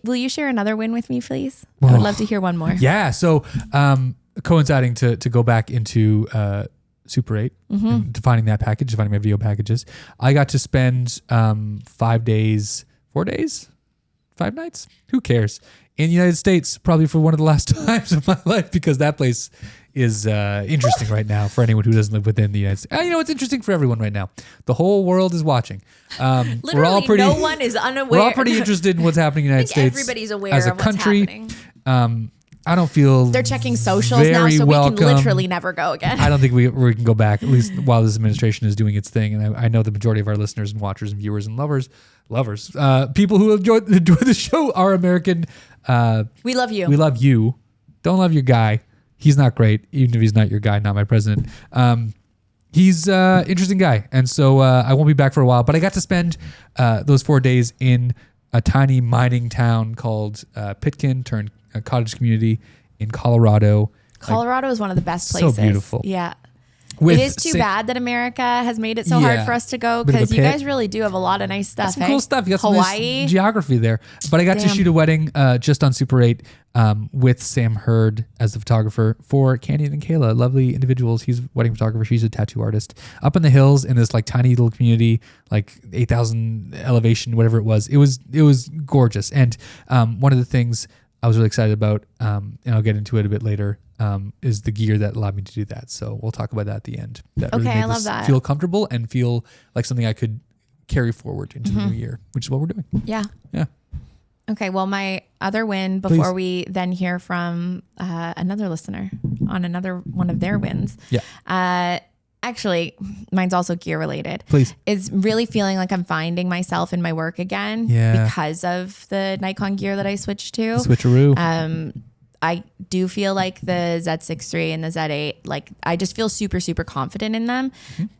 A: Will you share another win with me, please? I would love to hear one more.
B: Yeah. So coinciding to go back into Super 8, and defining that package, defining my video packages, I got to spend 5 days, 4 days, 5 nights, who cares, in the United States, probably for one of the last times of my life, because that place is interesting right now for anyone who doesn't live within the United States. It's interesting for everyone right now. The whole world is watching.
A: Literally, no one is unaware.
B: We're all pretty interested in what's happening in the United States.
A: Everybody's aware
B: as a
A: of what's
B: country.
A: happening.
B: I don't feel
A: they're checking socials now, so
B: welcome.
A: we can literally never go again.
B: I don't think we can go back, at least while this administration is doing its thing. And I know the majority of our listeners and watchers and viewers and lovers, people who enjoy the show are American.
A: We love you.
B: We love you. Don't love your guy. He's not great, even if he's not your guy, not my president. He's an interesting guy. And so I won't be back for a while, but I got to spend those 4 days in a tiny mining town called Pitkin, turned a cottage community in Colorado.
A: Colorado is one of the best places.
B: So beautiful.
A: Yeah. It is too bad that America has made it so hard for us to go, because you guys really do have a lot of nice stuff.
B: Some cool stuff. You got some
A: Hawaii.
B: Nice geography there. But I got to shoot a wedding just on Super 8 with Sam Hurd as the photographer for Canyon and Kayla, lovely individuals. He's a wedding photographer. She's a tattoo artist. Up in the hills in this like tiny little community, like 8,000 elevation, whatever it was. It was gorgeous. And one of the things I was really excited about, and I'll get into it a bit later, is the gear that allowed me to do that. So we'll talk about that at the end. That really made
A: I love that.
B: Feel comfortable and feel like something I could carry forward into the new year, which is what we're doing.
A: Yeah.
B: Yeah.
A: Okay. Well, my other win before we then hear from another listener on another one of their wins.
B: Yeah.
A: Actually, mine's also gear related.
B: Please.
A: Is really feeling like I'm finding myself in my work again because of the Nikon gear that I switched to.
B: Switcheroo.
A: I do feel like the Z6 III and the Z8, like I just feel super, super confident in them.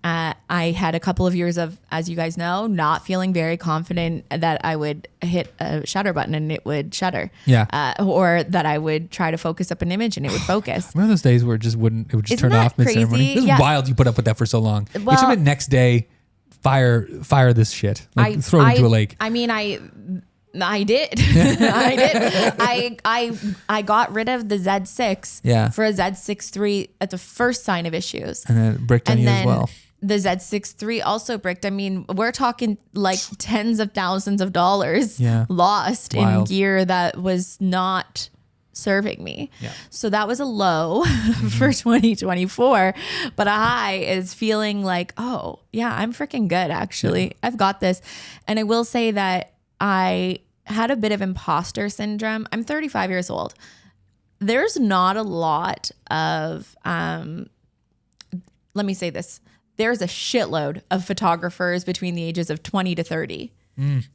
A: I had a couple of years of, as you guys know, not feeling very confident that I would hit a shutter button and it would shutter.
B: Yeah.
A: Or that I would try to focus up an image and it would focus.
B: Remember those days where it would just
A: Isn't
B: turn
A: that
B: off mid-ceremony?
A: crazy?
B: It was wild you put up with that for so long.
A: Well,
B: it should have been next day, fire this shit. Like throw it into a lake.
A: I mean, I did. I did. I got rid of the Z6 for a Z6 III at the first sign of issues.
B: And then it bricked on you as well.
A: The Z6 III also bricked. I mean, we're talking like tens of thousands of dollars lost in gear that was not serving me. Yeah. So that was a low for 2024, but a high is feeling like, oh yeah, I'm freaking good. Actually, I've got this. And I will say that I had a bit of imposter syndrome. I'm 35 years old. There's not a lot of, let me say this. There's a shitload of photographers between the ages of 20 to 30.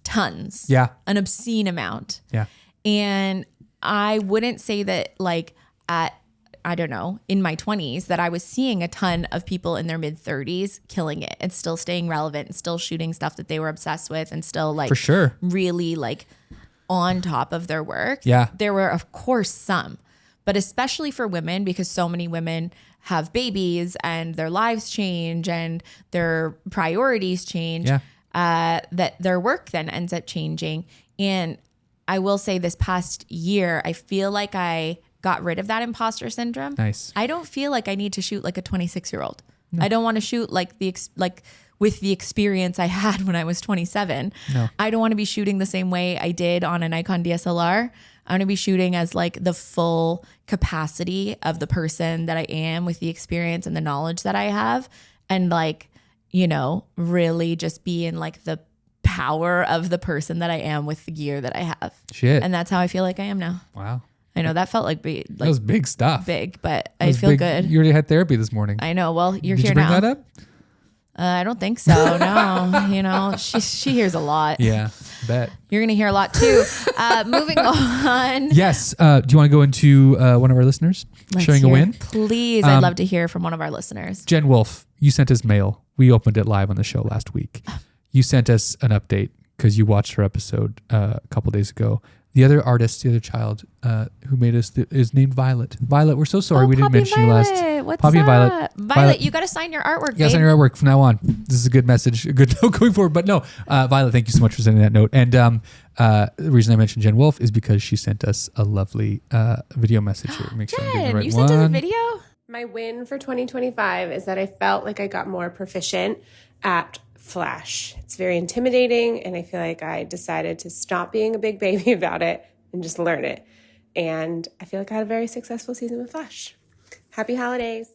A: Tons.
B: Yeah.
A: An obscene amount.
B: Yeah.
A: And I wouldn't say that like at, I don't know, in my 20s that I was seeing a ton of people in their mid 30s killing it and still staying relevant and still shooting stuff that they were obsessed with and still like
B: for sure
A: really like on top of their work.
B: Yeah.
A: There were of course some, but especially for women, because so many women have babies and their lives change and their priorities change, that their work then ends up changing. And I will say this past year, I feel like I got rid of that imposter syndrome.
B: Nice.
A: I don't feel like I need to shoot like a 26-year-old. No. I don't want to shoot like with the experience I had when I was 27. No. I don't want to be shooting the same way I did on a Nikon DSLR. I want to be shooting as like the full capacity of the person that I am with the experience and the knowledge that I have. And like, you know, really just be in like the power of the person that I am with the gear that I have.
B: Shit.
A: And that's how I feel like I am now.
B: Wow.
A: I know that felt like that
B: was big stuff.
A: Big, but I feel good.
B: You already had therapy this morning.
A: I know. Well, you're
B: Did
A: here
B: you bring
A: now.
B: that up?
A: I don't think so. No, you know, she hears a lot.
B: Yeah, bet.
A: You're going to hear a lot too. Moving on.
B: Yes. Do you want to go into one of our listeners sharing a win?
A: Please. I'd love to hear from one of our listeners.
B: Jen Wolf, you sent us mail. We opened it live on the show last week. You sent us an update because you watched her episode a couple days ago. The other artist, the other child who made us is named Violet. Violet, we're so sorry we didn't mention you last.
A: What's
B: Poppy
A: up?
B: and
A: Violet, you got to sign your artwork.
B: Yeah, sign your artwork from now on. This is a good message, a good note going forward. But no, Violet, thank you so much for sending that note. And the reason I mentioned Jen Wolf is because she sent us a lovely video message here. Make sure I'm getting the right
A: you
B: one.
A: sent us a video?
D: My win for 2025 is that I felt like I got more proficient at Flash. It's very intimidating, and I feel like I decided to stop being a big baby about it and just learn it. And I feel like I had a very successful season with Flash. Happy holidays.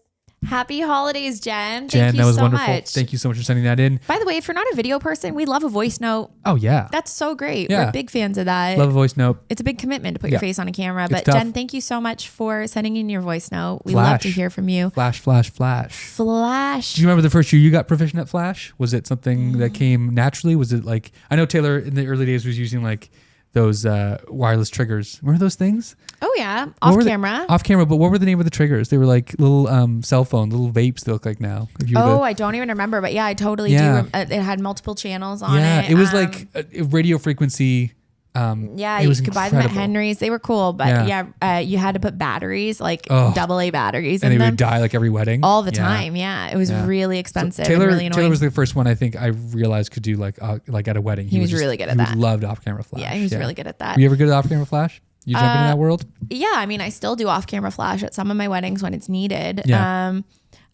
A: Happy holidays, Jen.
B: Jen,
A: Thank you
B: that was
A: so
B: wonderful.
A: much.
B: Thank you so much for sending that in.
A: By the way, if you're not a video person, we love a voice note.
B: Oh, yeah.
A: That's so great.
B: Yeah.
A: We're big fans of that.
B: Love a voice note.
A: It's a big commitment to put your face on a camera. But
B: tough.
A: Jen, thank you so much for sending in your voice note. We
B: Flash.
A: love to hear from you.
B: Flash, flash, flash.
A: Flash.
B: Do you remember the first year you got proficient at Flash? Was it something that came naturally? Was it like, I know Taylor in the early days was using like those wireless triggers. Remember those things?
A: Oh, yeah.
B: What
A: Off
B: were
A: camera.
B: Off camera, but what were the name of the triggers? They were like little cell phone, little vapes they look like now. If you were
A: Oh,
B: to-
A: I don't even remember. But yeah, I totally
B: Yeah.
A: do. It had multiple channels on
B: yeah,
A: it.
B: it was like a radio frequency.
A: Yeah,
B: it
A: you
B: was
A: could buy them at
B: incredible.
A: Henry's. They were cool. But
B: Yeah.
A: you had to put batteries, like
B: Oh.
A: AA batteries
B: And
A: in
B: they
A: them
B: would die like every wedding.
A: all the
B: Yeah.
A: time. Yeah, it was
B: Yeah.
A: really expensive
B: Taylor,
A: and really annoying.
B: Taylor was the first one I think I realized could do like at a wedding.
A: He was
B: just-
A: really good at
B: he
A: that.
B: Loved off camera flash.
A: Yeah, he was really good at that.
B: Were you ever good at off camera flash? You jump into that world?
A: Yeah, I mean, I still do off-camera flash at some of my weddings when it's needed.
B: Yeah.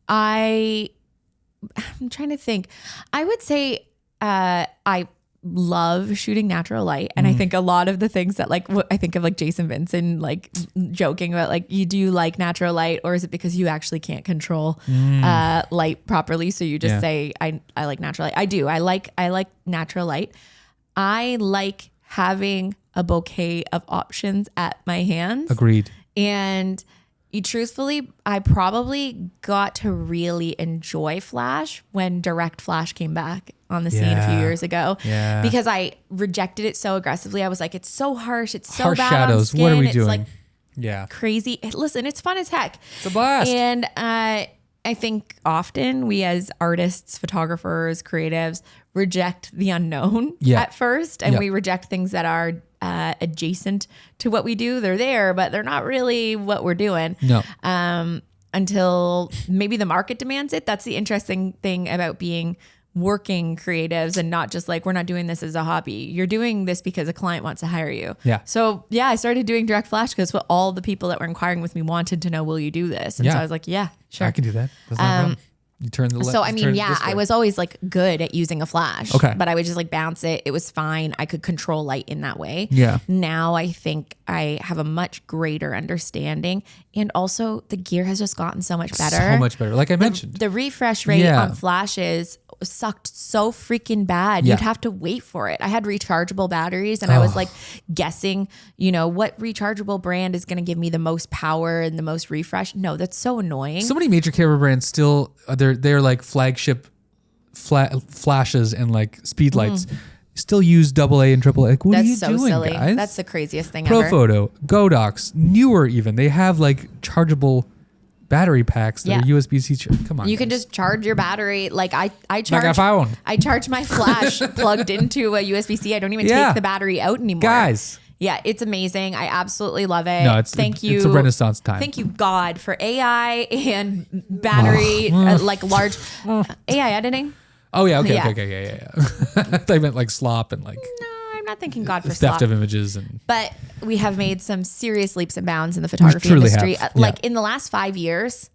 A: I'm trying to think. I would say I love shooting natural light, and I think a lot of the things that like I think of like Jason Vincent like joking about like you do like natural light, or is it because you actually can't control light properly, so you just say I like natural light. I do. I like natural light. I like having a bouquet of options at my hands.
B: Agreed.
A: And truthfully, I probably got to really enjoy Flash when Direct Flash came back on the scene a few
B: Yeah.
A: years ago.
B: Yeah.
A: Because I rejected it so aggressively. I was like, it's so harsh. It's so
B: Harsh
A: bad
B: shadows.
A: on skin.
B: What are we
A: it's
B: doing?
A: like
B: Yeah.
A: crazy. Listen, it's fun as heck.
B: It's a blast.
A: And I think often we as artists, photographers, creatives reject the unknown at first. And we reject things that are adjacent to what we do. They're there, but they're not really what we're doing.
B: No.
A: Until maybe the market demands it. That's the interesting thing about being working creatives and not just like, we're not doing this as a hobby. You're doing this because a client wants to hire you.
B: Yeah.
A: So yeah, I started doing direct flash because what all the people that were inquiring with me wanted to know, will you do this? And
B: Yeah.
A: so I was like, yeah, sure.
B: I can do that. That's not a problem. You turn the
A: So I mean, yeah, I was always like good at using a flash.
B: Okay.
A: But I would just like bounce it. It was fine. I could control light in that way.
B: Yeah.
A: Now I think I have a much greater understanding, and also the gear has just gotten so much better.
B: So much better. Like I mentioned.
A: The refresh rate
B: Yeah.
A: on flashes sucked so freaking bad.
B: Yeah.
A: You'd have to wait for it. I had rechargeable batteries, and I was like guessing, what rechargeable brand is going to give me the most power and the most refresh. No, that's so annoying.
B: So many major camera brands still they're like flagship flashes and like speed lights still use AA and AAA. Like, what are you
A: that's so
B: doing,
A: silly.
B: guys?
A: That's the craziest thing ever.
B: Profoto, Godox, newer even. They have like chargeable battery packs that are USB-C. Come on,
A: You can
B: guys.
A: just charge your battery. Like I
B: Like a
A: charge.
B: phone.
A: I charge my flash plugged into a USB-C. I don't even
B: Yeah.
A: take the battery out anymore.
B: Guys.
A: Yeah, it's amazing. I absolutely love it.
B: No, it's
A: Thank you.
B: It's a renaissance time.
A: Thank you, God, for AI and battery, like large AI editing.
B: Oh yeah, okay,
A: Yeah.
B: okay. I thought you meant like slop and like
A: No, I'm not thinking God for
B: theft
A: slop.
B: of images and
A: But we have made some serious leaps and bounds in the photography
B: truly
A: industry.
B: have.
A: Like
B: Yeah.
A: in the last 5 years,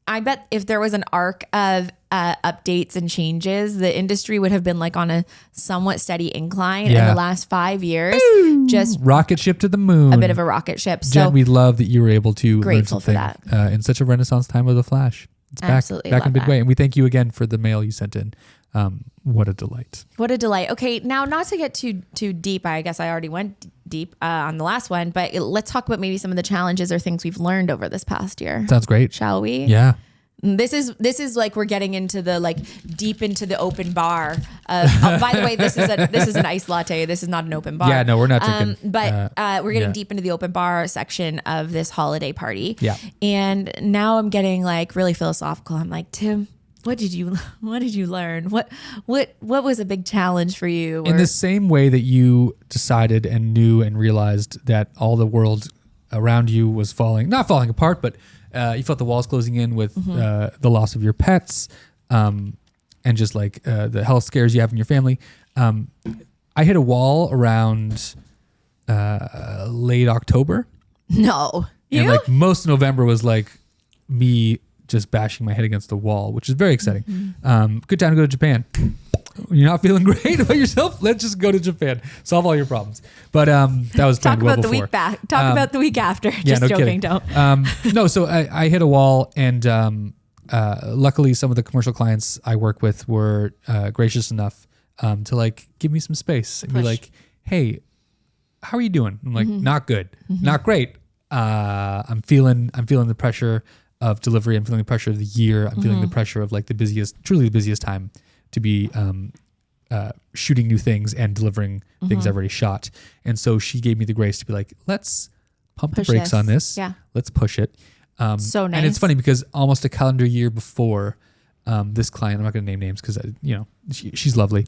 A: I bet if there was an arc of updates and changes, the industry would have been like on a somewhat steady incline. In
B: Yeah.
A: the last 5 years, just
B: rocket ship to the moon.
A: a bit of a rocket ship. So
B: Jen, we love that you were able to
A: Grateful
B: learn
A: for
B: something in such a renaissance time of the Flash. It's back,
A: Absolutely
B: back in a
A: love
B: big
A: that.
B: way. And we thank you again for the mail you sent in. What a delight.
A: what a delight. Okay, now not to get too deep. I guess I already went deep on the last one, but let's talk about maybe some of the challenges or things we've learned over this past year.
B: Sounds great.
A: Shall we?
B: Yeah.
A: This is like we're getting into the like deep into the open bar. By the way, this is an iced latte. This is not an open bar.
B: Yeah, no, we're not drinking.
A: But we're getting
B: yeah.
A: deep into the open bar section of this holiday party.
B: Yeah.
A: And now I'm getting like really philosophical. I'm like, Tim, what did you learn? What was a big challenge for you?
B: In the same way that you decided and knew and realized that all the world around you was not falling apart, but you felt the walls closing in with the loss of your pets and just like the health scares you have in your family. I hit a wall around late October.
A: No.
B: And
A: You?
B: like most of November was like me just bashing my head against the wall, which is very exciting. Good time to go to Japan. you're not feeling great about yourself, let's just go to Japan, solve all your problems. But that was planned well before.
A: Talk about the week after. Just
B: no
A: joking,
B: kidding.
A: don't.
B: No, so I hit a wall, and luckily some of the commercial clients I work with were gracious enough to like give me some space and be like, hey, how are you doing? I'm like, not good, not great. I'm feeling the pressure of delivery. I'm feeling the pressure of the year. I'm feeling the pressure of like truly the busiest time to be shooting new things and delivering things I've already shot. And so she gave me the grace to be like, let's pump the brakes on this.
A: Yeah.
B: Let's push it.
A: So nice.
B: And it's funny because almost a calendar year before this client, I'm not going to name names because she's lovely.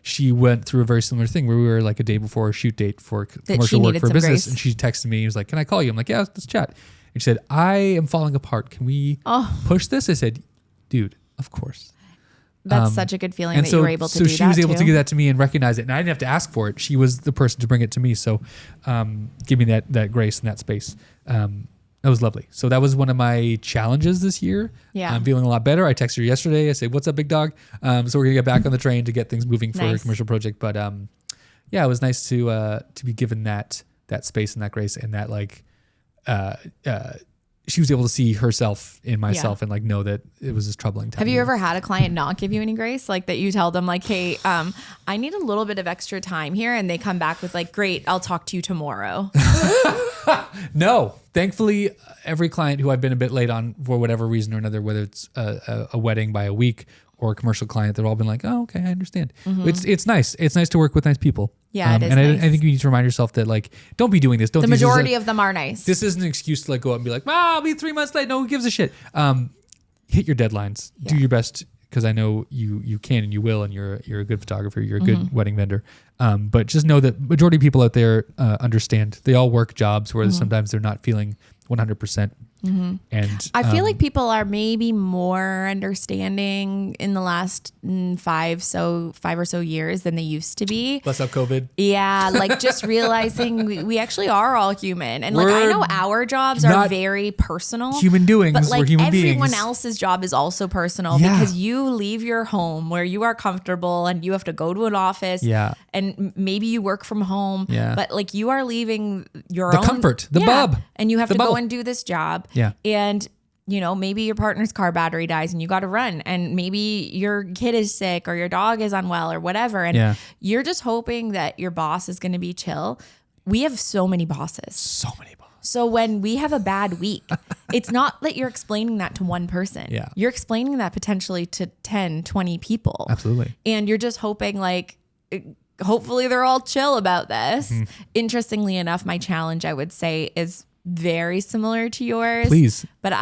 B: She went through a very similar thing where we were like a day before a shoot date for commercial work for business. Grace. And she texted me and was like, can I call you? I'm like, yeah, let's chat. And she said, I am falling apart. Can we push this? I said, dude, of course.
A: That's such a good feeling that you were able to do that. So
B: she was able to give that to me and recognize it. And I didn't have to ask for it. She was the person to bring it to me. So give me that grace and that space. That was lovely. So that was one of my challenges this year.
A: Yeah.
B: I'm feeling a lot better. I texted her yesterday. I said, what's up, big dog? So we're going to get back on the train to get things moving for a commercial project. But it was nice to be given that space and that grace and that like she was able to see herself in myself and like know that it was this troubling time.
A: Have you ever had a client not give you any grace? Like that you tell them like, hey, I need a little bit of extra time here. And they come back with like, great, I'll talk to you tomorrow.
B: No, thankfully every client who I've been a bit late on for whatever reason or another, whether it's a wedding by a week or a commercial client, they've all been like, oh, okay, I understand. It's nice. It's nice to work with nice people.
A: Yeah, it is
B: and
A: nice.
B: I think you need to remind yourself that like, don't be doing this. Don't.
A: The majority of them are nice.
B: This isn't an excuse to like go out and be like, I'll be 3 months late. No one gives a shit. Hit your deadlines. Yeah. Do your best because I know you can and you will, and you're a good photographer. You're a good wedding vendor. But just know that majority of people out there understand. They all work jobs where sometimes they're not feeling 100%. And
A: I feel like people are maybe more understanding in the last 5 or so years than they used to be.
B: Bless up COVID.
A: Yeah, like just realizing we actually are all human, and like I know our jobs are very personal,
B: human doings.
A: but like
B: we're human
A: everyone
B: beings.
A: else's job is also personal because you leave your home where you are comfortable and you have to go to an office.
B: Yeah.
A: And maybe you work from home.
B: Yeah.
A: But like you are leaving your
B: the
A: own
B: comfort, the bub,
A: and you have to
B: bubble.
A: go and do this job.
B: Yeah.
A: And maybe your partner's car battery dies and you got to run, and maybe your kid is sick or your dog is unwell or whatever. And you're just hoping that your boss is going to be chill. We have so many bosses. So when we have a bad week, it's not that you're explaining that to one person.
B: Yeah.
A: You're explaining that potentially to 10, 20 people.
B: Absolutely.
A: And you're just hoping like, hopefully they're all chill about this. Interestingly enough, my challenge, I would say, is very similar to yours.
B: Please.
A: But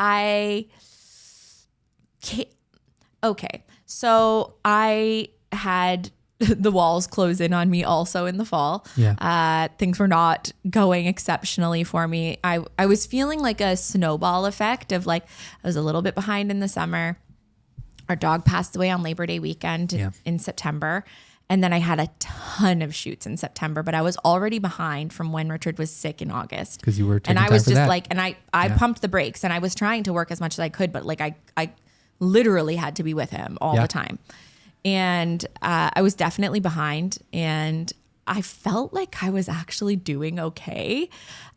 A: okay. So I had the walls close in on me also in the fall.
B: Yeah.
A: Things were not going exceptionally for me. I was feeling like a snowball effect of like, I was a little bit behind in the summer. Our dog passed away on Labor Day weekend in September. And then I had a ton of shoots in September, but I was already behind from when Richard was sick in August.
B: Because you were taking
A: And I was
B: time for
A: just
B: that.
A: like, and I pumped the brakes and I was trying to work as much as I could, but like I literally had to be with him all the time. And I was definitely behind, and I felt like I was actually doing okay.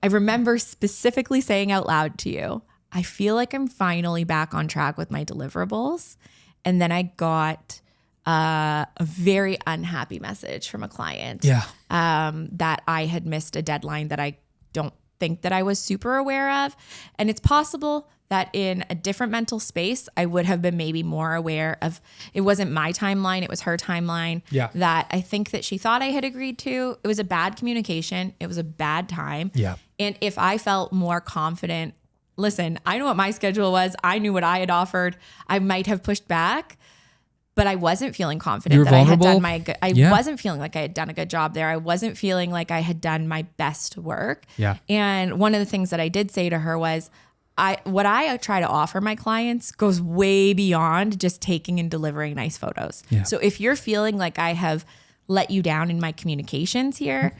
A: I remember specifically saying out loud to you, I feel like I'm finally back on track with my deliverables. And then I got a very unhappy message from a client that I had missed a deadline that I don't think that I was super aware of. And it's possible that in a different mental space, I would have been maybe more aware of, it wasn't my timeline, it was her timeline that I think that she thought I had agreed to. It was a bad communication. It was a bad time.
B: Yeah.
A: And if I felt more confident, listen, I know what my schedule was. I knew what I had offered. I might have pushed back, but I wasn't feeling confident that
B: vulnerable.
A: I had done I wasn't feeling like I had done a good job there. I wasn't feeling like I had done my best work.
B: Yeah.
A: And one of the things that I did say to her was, what I try to offer my clients goes way beyond just taking and delivering nice photos.
B: Yeah.
A: So if you're feeling like I have let you down in my communications here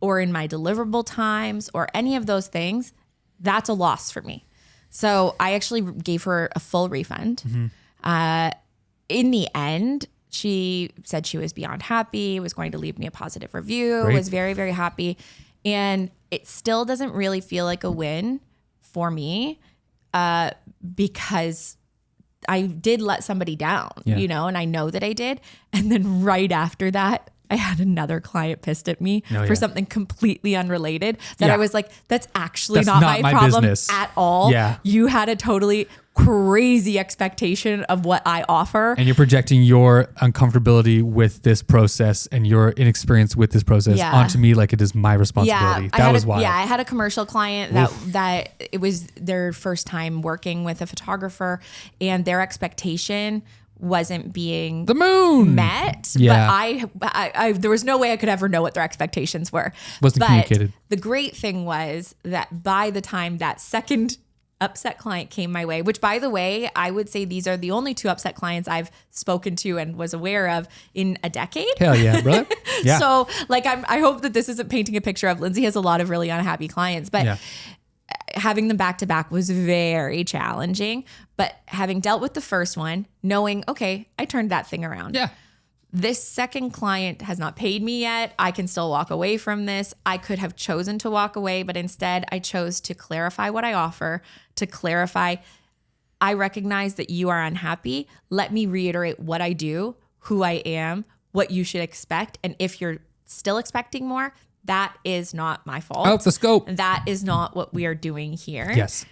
A: or in my deliverable times or any of those things, that's a loss for me. So I actually gave her a full refund. In the end, she said she was beyond happy, was going to leave me a positive review,
B: Great.
A: was very, very happy. And it still doesn't really feel like a win for me because I did let somebody down, you know, and I know that I did. And then right after that, I had another client pissed at me for something completely unrelated that I was like, that's actually not my problem
B: business
A: at all.
B: Yeah.
A: You had a totally crazy expectation of what I offer.
B: And you're projecting your uncomfortability with this process and your inexperience with this process onto me like it is my responsibility. That was wild.
A: Yeah, I had a commercial client that it was their first time working with a photographer, and their expectation wasn't being
B: the moon
A: met.
B: Yeah.
A: But I there was no way I could ever know what their expectations were.
B: Wasn't communicated.
A: The great thing was that by the time that second upset client came my way, which by the way, I would say these are the only 2 upset clients I've spoken to and was aware of in a decade.
B: Hell yeah, brother. Yeah.
A: So like, I hope that this isn't painting a picture of Lindsay has a lot of really unhappy clients, but having them back to back was very challenging. But having dealt with the first one, knowing, okay, I turned that thing around.
B: Yeah.
A: This second client has not paid me yet. I can still walk away from this. I could have chosen to walk away, but instead I chose to clarify what I offer, to clarify, I recognize that you are unhappy. Let me reiterate what I do, who I am, what you should expect. And if you're still expecting more, that is not my fault.
B: Out the scope.
A: That is not what we are doing here.
B: Yes.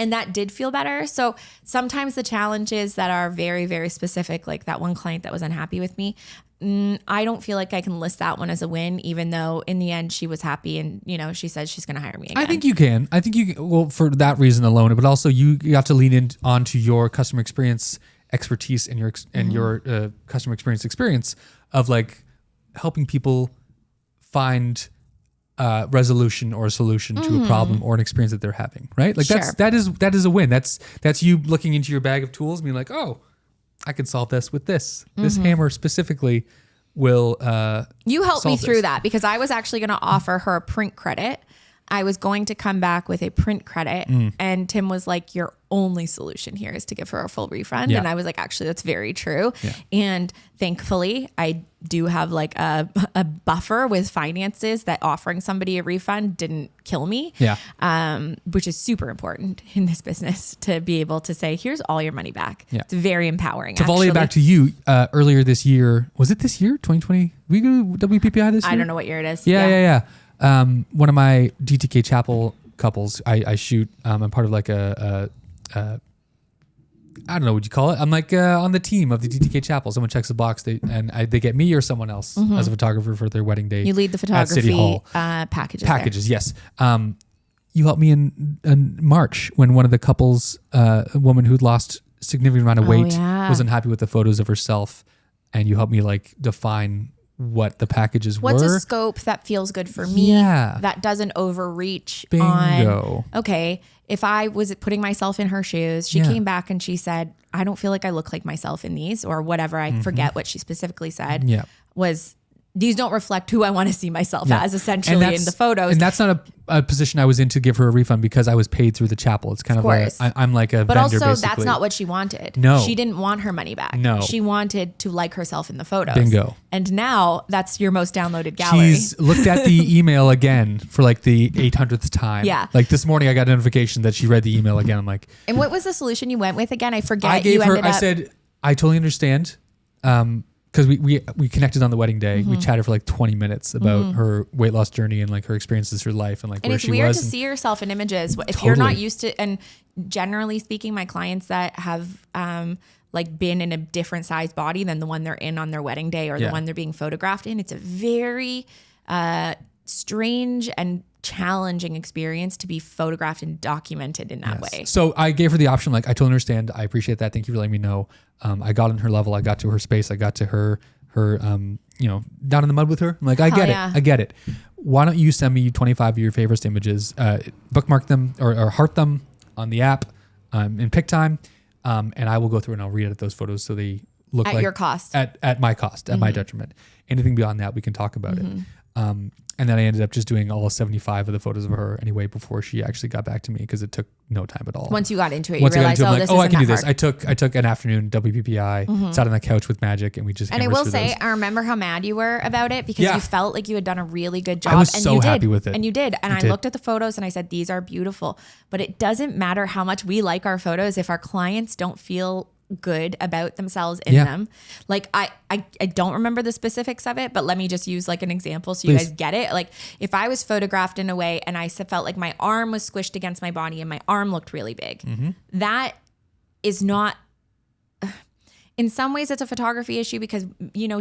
A: And that did feel better. So sometimes the challenges that are very, very specific, like that one client that was unhappy with me, I don't feel like I can list that one as a win, even though in the end she was happy and, you know, she said she's going to hire me again.
B: I think you can. Well, for that reason alone, but also you have to lean in onto your customer experience expertise and your customer experience of like helping people find resolution or a solution to a problem or an experience that they're having, right? Like that is a win. That's you looking into your bag of tools and being like, oh, I can solve this with this. This hammer specifically will
A: you helped me through
B: this.
A: that because I was actually going to offer her a print credit. I was going to come back with a print credit and Tim was like, your only solution here is to give her a full refund. And I was like, actually, that's very true. Yeah. And thankfully I do have like a buffer with finances that offering somebody a refund didn't kill me. Yeah. Which is super important in this business to be able to say, here's all your money back. Yeah. It's very empowering.
B: To volley it back to you, earlier this year, was it this year, 2020? We go WPPI this year?
A: I don't know what year it is.
B: Yeah. One of my DTK Chapel couples, I shoot. I'm part of like I don't know what you call it. I'm like on the team of the DTK Chapel. Someone checks the box, they get me or someone else as a photographer for their wedding day.
A: You lead the photography
B: at City Hall.
A: Packages.
B: Packages, yes. You helped me in March when one of the couples, a woman who'd lost a significant amount of weight, was unhappy with the photos of herself, and you helped me like define what the packages were.
A: What's a scope that feels good for me? That doesn't overreach.
B: Bingo.
A: Okay, if I was putting myself in her shoes, she came back and she said, I don't feel like I look like myself in these or whatever. I forget what she specifically said. Was these don't reflect who I want to see myself as essentially in the photos.
B: And that's not a position I was in to give her a refund because I was paid through the chapel. It's kind of I'm like a
A: but
B: vendor
A: also
B: basically.
A: That's not what she wanted.
B: No.
A: She didn't want her money back.
B: No.
A: She wanted to like herself in the photos.
B: Bingo.
A: And now that's your most downloaded gallery.
B: She's looked at the email again for like the 800th time.
A: Yeah.
B: Like this morning I got a notification that she read the email again. I'm like.
A: And what was the solution you went with again? I forget.
B: I gave her, I said, I totally understand. Because we connected on the wedding day. We chatted for like 20 minutes about her weight loss journey and like her experiences through life and like where she was.
A: And it's weird to see yourself in images if you're not used to. And generally speaking, my clients that have like been in a different size body than the one they're in on their wedding day or the one they're being photographed in, it's a very strange and challenging experience to be photographed and documented in that way.
B: So I gave her the option, like, I totally understand. I appreciate that. Thank you for letting me know. I got on her level. I got to her space. I got to her down in the mud with her. I'm like, I get it. Why don't you send me 25 of your favorite images, bookmark them or heart them on the app in Pic-Time, and I will go through and I'll re-edit those photos so they look
A: at
B: like
A: your cost,
B: at my cost, at my detriment. Anything beyond that, we can talk about it. And then I ended up just doing all 75 of the photos of her anyway before she actually got back to me because it took no time at all.
A: Once you got into it, you realized,
B: I'm
A: this
B: I
A: isn't
B: can do
A: that
B: this.
A: hard.
B: I took an afternoon WPPI, sat on the couch with Magic, and we just.
A: And I
B: hammered
A: will
B: through
A: say,
B: those.
A: I remember how mad you were about it because you felt like you had done a really good job.
B: I was
A: and
B: so
A: you did.
B: happy with it.
A: And you did. And I
B: did.
A: looked at the photos and I said, these are beautiful. But it doesn't matter how much we like our photos if our clients don't feel good about themselves in them. Like I don't remember the specifics of it, but let me just use like an example so you guys get it. Like if I was photographed in a way and I felt like my arm was squished against my body and my arm looked really big, that is not. In some ways it's a photography issue because,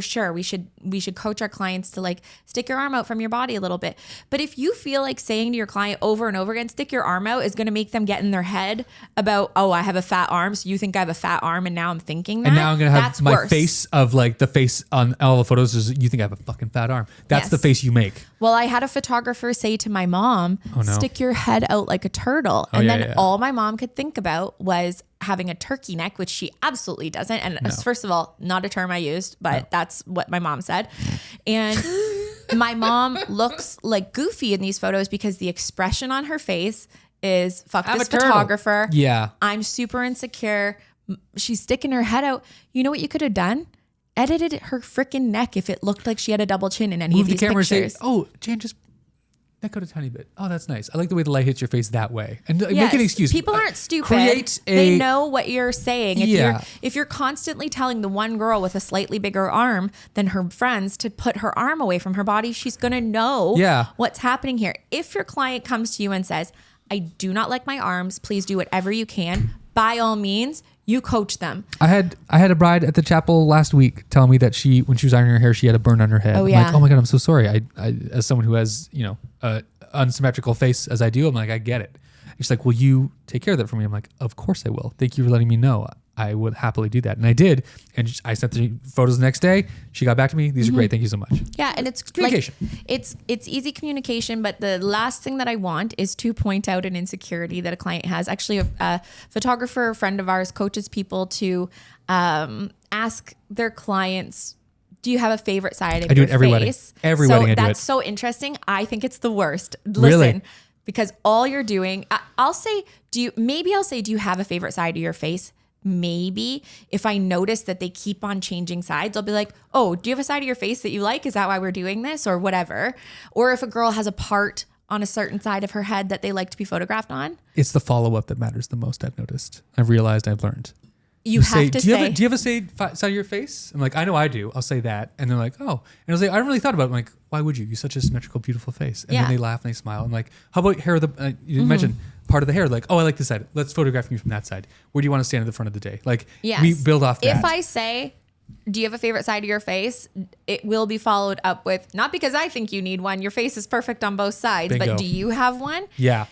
A: sure, we should coach our clients to like stick your arm out from your body a little bit. But if you feel like saying to your client over and over again, stick your arm out is going to make them get in their head about, oh, I have a fat arm. So you think I have a fat arm and now I'm thinking that.
B: And now I'm going to have
A: that's
B: my
A: worse.
B: face of like the face on all the photos is you think I have a fucking fat arm. That's the face you make.
A: Well, I had a photographer say to my mom, stick your head out like a turtle. And then all my mom could think about was having a turkey neck, which she absolutely doesn't. And first of all, not a term I used, but that's what my mom said. And my mom looks like goofy in these photos because the expression on her face is fuck this photographer.
B: Yeah.
A: I'm super insecure. She's sticking her head out. You know what you could have done? Edited her freaking neck if it looked like she had a double chin in any
B: Move
A: of these
B: the camera
A: pictures.
B: and say, oh, Jan, just neck out a tiny bit. Oh, that's nice. I like the way the light hits your face that way. And make an excuse.
A: People aren't stupid.
B: They
A: know what you're saying. If you're constantly telling the one girl with a slightly bigger arm than her friends to put her arm away from her body, she's going to know what's happening here. If your client comes to you and says, I do not like my arms, please do whatever you can, by all means, you coach them.
B: I had a bride at the chapel last week telling me that when she was ironing her hair, she had a burn on her head.
A: Oh,
B: I'm like, oh my God, I'm so sorry. I as someone who has, a unsymmetrical face as I do, I'm like, I get it. She's like, will you take care of that for me? I'm like, of course I will. Thank you for letting me know. I would happily do that. And I did. And I sent the photos the next day. She got back to me. These are great. Thank you so much.
A: Yeah. And it's
B: communication.
A: Like, it's easy communication. But the last thing that I want is to point out an insecurity that a client has. Actually, a photographer, a friend of ours, coaches people to ask their clients, do you have a favorite side of your face? I do it every wedding.
B: Every wedding I do it.
A: That's so interesting. I think it's the worst.
B: Really?
A: Listen, because all you're doing, I'll say, do you have a favorite side of your face? Maybe if I notice that they keep on changing sides, I'll be like, oh, do you have a side of your face that you like? Is that why we're doing this or whatever? Or if a girl has a part on a certain side of her head that they like to be photographed on.
B: It's the follow-up that matters the most, I've noticed. I've realized, I've learned.
A: You have to say,
B: do you have a side of your face? I'm like, I know I do. I'll say that. And they're like, oh. And I was like, I haven't really thought about it. I'm like, why would you? You have such a symmetrical, beautiful face. And then they laugh and they smile. I'm like, how about hair of the, you mentioned part of the hair. Like, oh, I like this side. Let's photograph you from that side. Where do you want to stand at the front of the day? Like, we build off that.
A: If I say, do you have a favorite side of your face? It will be followed up with, not because I think you need one. Your face is perfect on both sides.
B: Bingo.
A: But do you have one?
B: Yeah.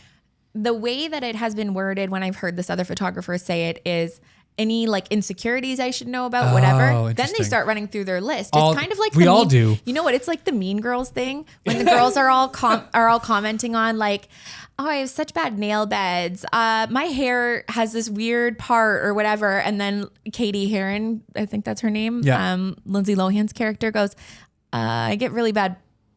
A: The way that it has been worded when I've heard this other photographer say it is, any like insecurities I should know about, whatever. Then they start running through their list. It's kind of like
B: we all do.
A: You know what? It's like the Mean Girls thing when the girls are all commenting on like, oh, I have such bad nail beds. My hair has this weird part or whatever. And then Katie Heron, I think that's her name.
B: Yeah.
A: Lindsay Lohan's character goes, I get really bad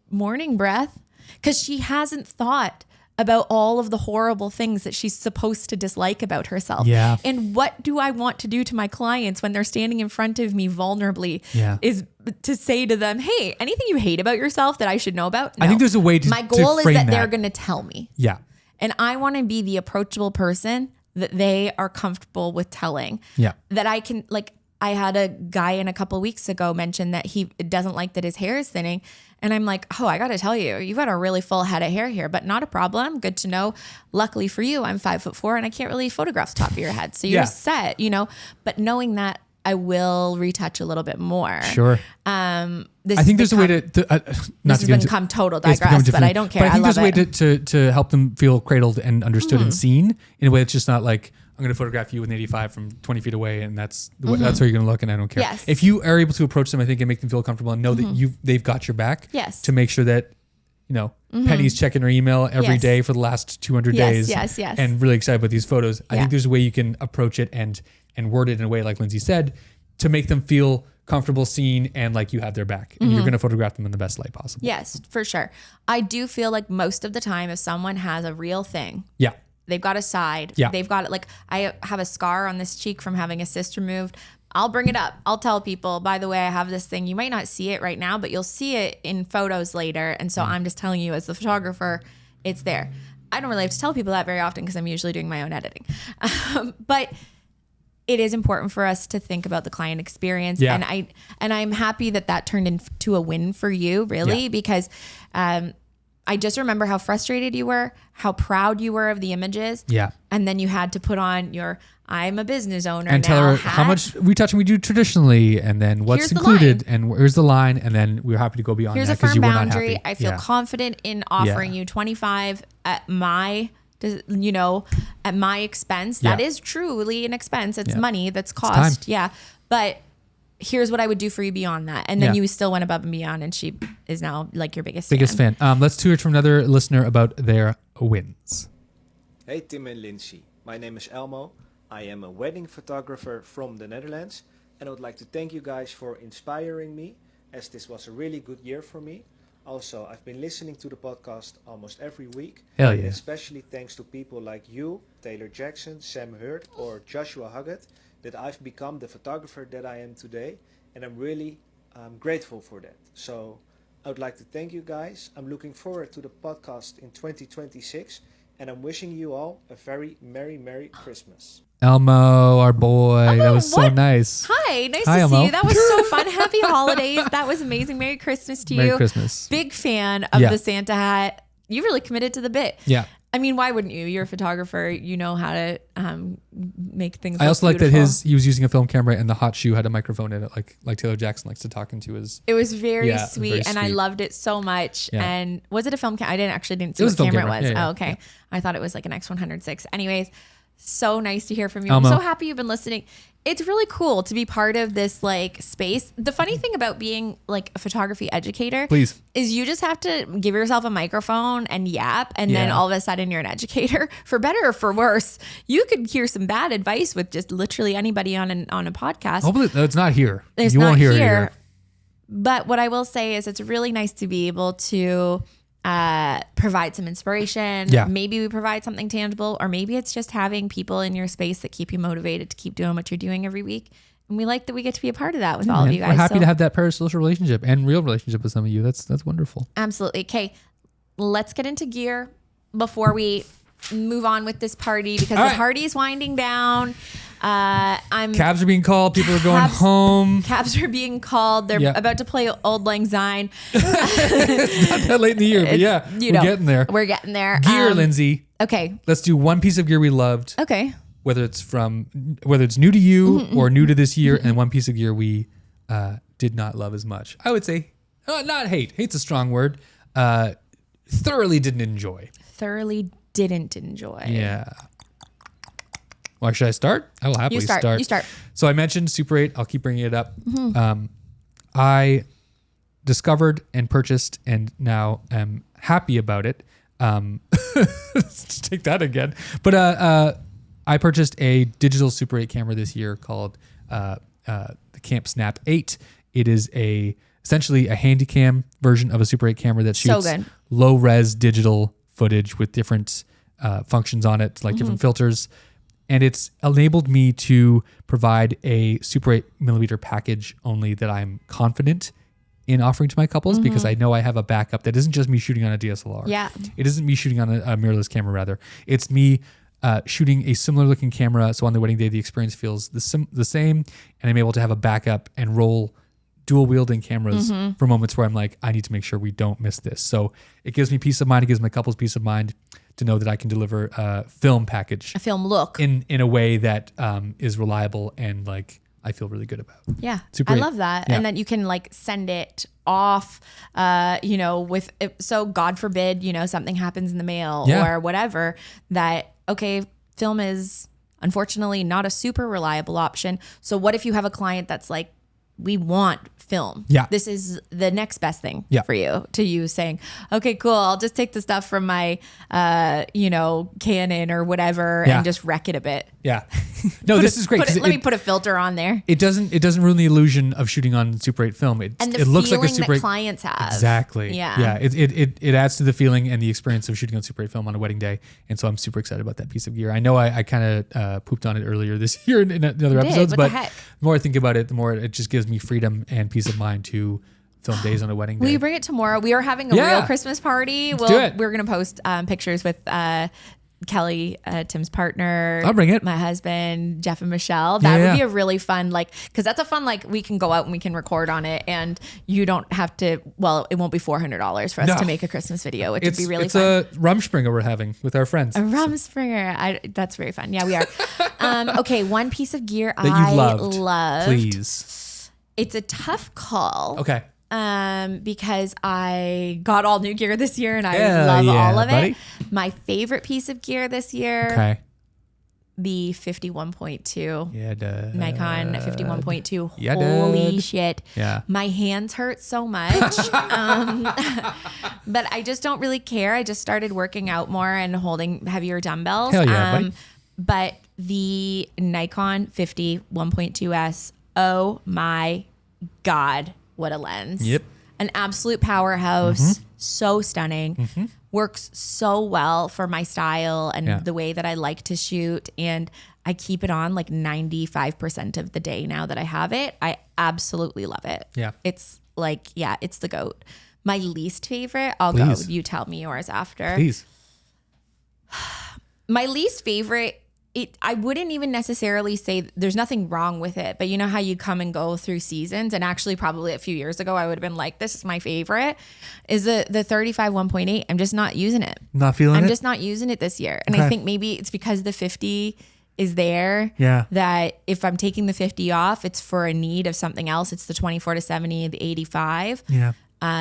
A: morning breath because she hasn't thought about all of the horrible things that she's supposed to dislike about herself.
B: Yeah.
A: And what do I want to do to my clients when they're standing in front of me vulnerably is to say to them, hey, anything you hate about yourself that I should know about? No.
B: I think there's a way to
A: My goal
B: to
A: is
B: frame
A: that they're going to tell me.
B: Yeah.
A: And I want to be the approachable person that they are comfortable with telling.
B: Yeah.
A: That I can, like, I had a guy in a couple weeks ago mention that he doesn't like that his hair is thinning. And I'm like, oh, I got to tell you, you've got a really full head of hair here, but not a problem. Good to know. Luckily for you, I'm 5'4" and I can't really photograph the top of your head. So you're set, but knowing that I will retouch a little bit more.
B: Sure. I think there's a way to
A: not to become total digress, but I don't care.
B: But I think there's a way to help them feel cradled and understood and seen in a way that's just not like, I'm going to photograph you with an 85 from 20 feet away, and that's where you're going to look, and I don't care.
A: Yes.
B: If you are able to approach them, I think, and make them feel comfortable and know that they've got your back.
A: Yes.
B: To make sure that, Penny's checking her email every day for the last 200 days.
A: Yes.
B: And really excited about these photos. I think there's a way you can approach it and word it in a way, like Lindsay said, to make them feel comfortable, seen, and like you have their back, and you're going to photograph them in the best light possible.
A: Yes, for sure. I do feel like most of the time, if someone has a real thing,
B: Yeah.
A: they've got a side, they've got like, I have a scar on this cheek from having a cyst removed. I'll bring it up. I'll tell people, by the way, I have this thing. You might not see it right now, but you'll see it in photos later. And so I'm just telling you as the photographer, it's there. I don't really have to tell people that very often because I'm usually doing my own editing. But it is important for us to think about the client experience.
B: Yeah.
A: And I'm happy that turned into a win for you, really, because I just remember how frustrated you were, how proud you were of the images.
B: Yeah.
A: And then you had to put on your I'm a business owner
B: And
A: now
B: tell her
A: hat.
B: how much retouching we do traditionally, and then what's
A: Here's the
B: included, and where's the line, and then we're happy to go beyond
A: Here's
B: that
A: a
B: because
A: firm
B: you were not
A: boundary.
B: happy.
A: I feel confident in offering you 25 at my, at my expense. That is truly an expense. It's money that's cost. Yeah. But here's what I would do for you beyond that. And then you still went above and beyond, and she is now like your biggest
B: fan. Let's hear it from another listener about their wins.
E: Hey Tim and Lindsay, my name is Elmo. I am a wedding photographer from the Netherlands, and I would like to thank you guys for inspiring me, as this was a really good year for me. Also, I've been listening to the podcast almost every week.
B: Hell yeah.
E: Especially thanks to people like you, Taylor Jackson, Sam Hurt, or Joshua Huggett, that I've become the photographer that I am today, and I'm really grateful for that. So I would like to thank you guys. I'm looking forward to the podcast in 2026, and I'm wishing you all a very Merry Christmas.
B: Elmo, our boy. That was so
A: what?
B: nice.
A: Hi, nice
B: Hi,
A: to
B: Elmo.
A: see you. That was so fun. Happy holidays. That was amazing. Merry Christmas to you.
B: Merry Christmas.
A: Big fan of the Santa hat. You really committed to the bit.
B: Yeah.
A: I mean, why wouldn't you? You're a photographer. You know how to make things.
B: I also like that
A: beautiful.
B: he was using a film camera and the hot shoe had a microphone in it, like Taylor Jackson likes to talk into his.
A: It was very
B: Yeah,
A: sweet,
B: very
A: and I
B: sweet.
A: loved it so much.
B: Yeah.
A: And was it a film camera? I didn't see
B: It was
A: what
B: a film
A: camera it
B: camera.
A: was.
B: Yeah, yeah,
A: Oh, okay.
B: yeah.
A: I thought it was like an X106. Anyways, so nice to hear from you.
B: Elmo.
A: I'm so happy you've been listening. It's really cool to be part of this like space. The funny thing about being like a photography educator
B: Please.
A: is you just have to give yourself a microphone and yap, and then
B: Yeah.
A: all of a sudden you're an educator. For better or for worse, you could hear some bad advice with just literally anybody on a podcast.
B: Hopefully, it's not here.
A: It's
B: you
A: not
B: won't hear
A: here.
B: it here.
A: But what I will say is it's really nice to be able to provide some inspiration.
B: Yeah.
A: Maybe we provide something tangible, or maybe it's just having people in your space that keep you motivated to keep doing what you're doing every week. And we like that we get to be a part of that with all of
B: Man,
A: you guys.
B: We're happy
A: So-
B: to have that parasocial relationship and real relationship with some of you. That's wonderful.
A: Absolutely. Okay, let's get into gear before we move on with this party, because
B: All
A: the
B: right.
A: party is winding down.
B: Cabs are being called. People are going
A: Cabs-
B: home.
A: Cabs are being called. They're
B: Yeah.
A: about to play Old Lang Syne.
B: Not that late in the year, but yeah, we're getting there.
A: We're getting there.
B: Gear, Lindsay.
A: Okay.
B: Let's do one piece of gear we loved,
A: Okay.
B: whether it's new to you or new to this year, and one piece of gear we did not love as much. I would say, not hate. Hate's a strong word. Thoroughly didn't enjoy.
A: Thoroughly didn't enjoy.
B: Yeah. Well, should I start? I will happily
A: start. You start.
B: So I mentioned Super 8. I'll keep bringing it up. I discovered and purchased and now am happy about it. Let's take that again. But I purchased a digital Super 8 camera this year called the Camp Snap 8. It is essentially a handycam version of a Super 8 camera that
A: So
B: shoots
A: good.
B: low res digital footage with different functions on it, like different filters. And it's enabled me to provide a Super 8 millimeter package only that I'm confident in offering to my couples, because I know I have a backup that isn't just me shooting on a DSLR.
A: Yeah.
B: It isn't me shooting on a mirrorless camera, rather. It's me shooting a similar looking camera. So on the wedding day, the experience feels the same, and I'm able to have a backup and roll dual wielding cameras for moments where I'm like, I need to make sure we don't miss this. So it gives me peace of mind. It gives my couples peace of mind to know that I can deliver a film package
A: A film look.
B: in a way that is reliable and like I feel really good about.
A: Yeah.
B: Super
A: I
B: 8.
A: love that.
B: Yeah.
A: And then you can like send it off, with, so God forbid, something happens in the mail
B: Yeah.
A: or whatever, that, okay, film is unfortunately not a super reliable option. So what if you have a client that's like we want film.
B: Yeah.
A: This is the next best thing
B: Yeah.
A: for you, to you saying, okay, cool. I'll just take the stuff from my, Canon or whatever
B: Yeah.
A: and just wreck it a bit.
B: Yeah. No, this is great. 'cause
A: Let me put a filter on there.
B: It doesn't ruin the illusion of shooting on Super 8 film.
A: And the
B: it looks
A: feeling
B: like a Super
A: that
B: 8
A: clients have.
B: Exactly.
A: Yeah.
B: Yeah. It adds to the feeling and the experience of shooting on Super 8 film on a wedding day. And so I'm super excited about that piece of gear. I know I kind of pooped on it earlier this year in other episodes,
A: What
B: but
A: the heck?
B: the more I think about it, the more it just gives me freedom and peace of mind to film days on a wedding day.
A: Will you bring it tomorrow? We are having a
B: Yeah.
A: real Christmas party.
B: do it.
A: We're going to post pictures with Kelly, Tim's partner.
B: I'll bring it.
A: My husband, Jeff and Michelle. That
B: Yeah.
A: would be a really fun, because that's a fun, we can go out and we can record on it, and you don't have to, it won't be $400 for us
B: No.
A: to make a Christmas video, which would be really
B: it's
A: fun.
B: a Rumspringer we're having with our friends.
A: A Rumspringer. That's very fun. Yeah, we are. Okay, one piece of gear
B: that you've
A: I
B: loved.
A: loved.
B: Please.
A: It's a tough call.
B: Okay.
A: Because I got all new gear this year and I
B: Hell
A: love
B: yeah,
A: all of
B: buddy.
A: it. My favorite piece of gear this year,
B: Okay.
A: the 51.2
B: Yeah, duh.
A: Nikon 51.2.
B: Yeah,
A: Holy
B: dude.
A: shit.
B: Yeah.
A: My hands hurt so much. But I just don't really care. I just started working out more and holding heavier dumbbells.
B: Hell yeah, buddy.
A: But the Nikon 50 1.2S, oh my God, what a lens.
B: Yep.
A: An absolute powerhouse. So stunning. Works so well for my style and
B: Yeah.
A: the way that I like to shoot. And I keep it on 95% of the day now that I have it. I absolutely love it.
B: Yeah.
A: It's it's the GOAT. My least favorite, I'll
B: Please.
A: go. You tell me yours after.
B: Please.
A: My least favorite, I wouldn't even necessarily say there's nothing wrong with it, but you know how you come and go through seasons, and actually probably a few years ago I would have been like, this is my favorite, is the 35 1.8. I'm just not using it.
B: Not feeling
A: I'm
B: it?
A: just not using it this year. And
B: Okay.
A: I think maybe it's because the 50 is there.
B: Yeah.
A: That if I'm taking the 50 off, it's for a need of something else. It's the 24 to 70, the 85.
B: Yeah.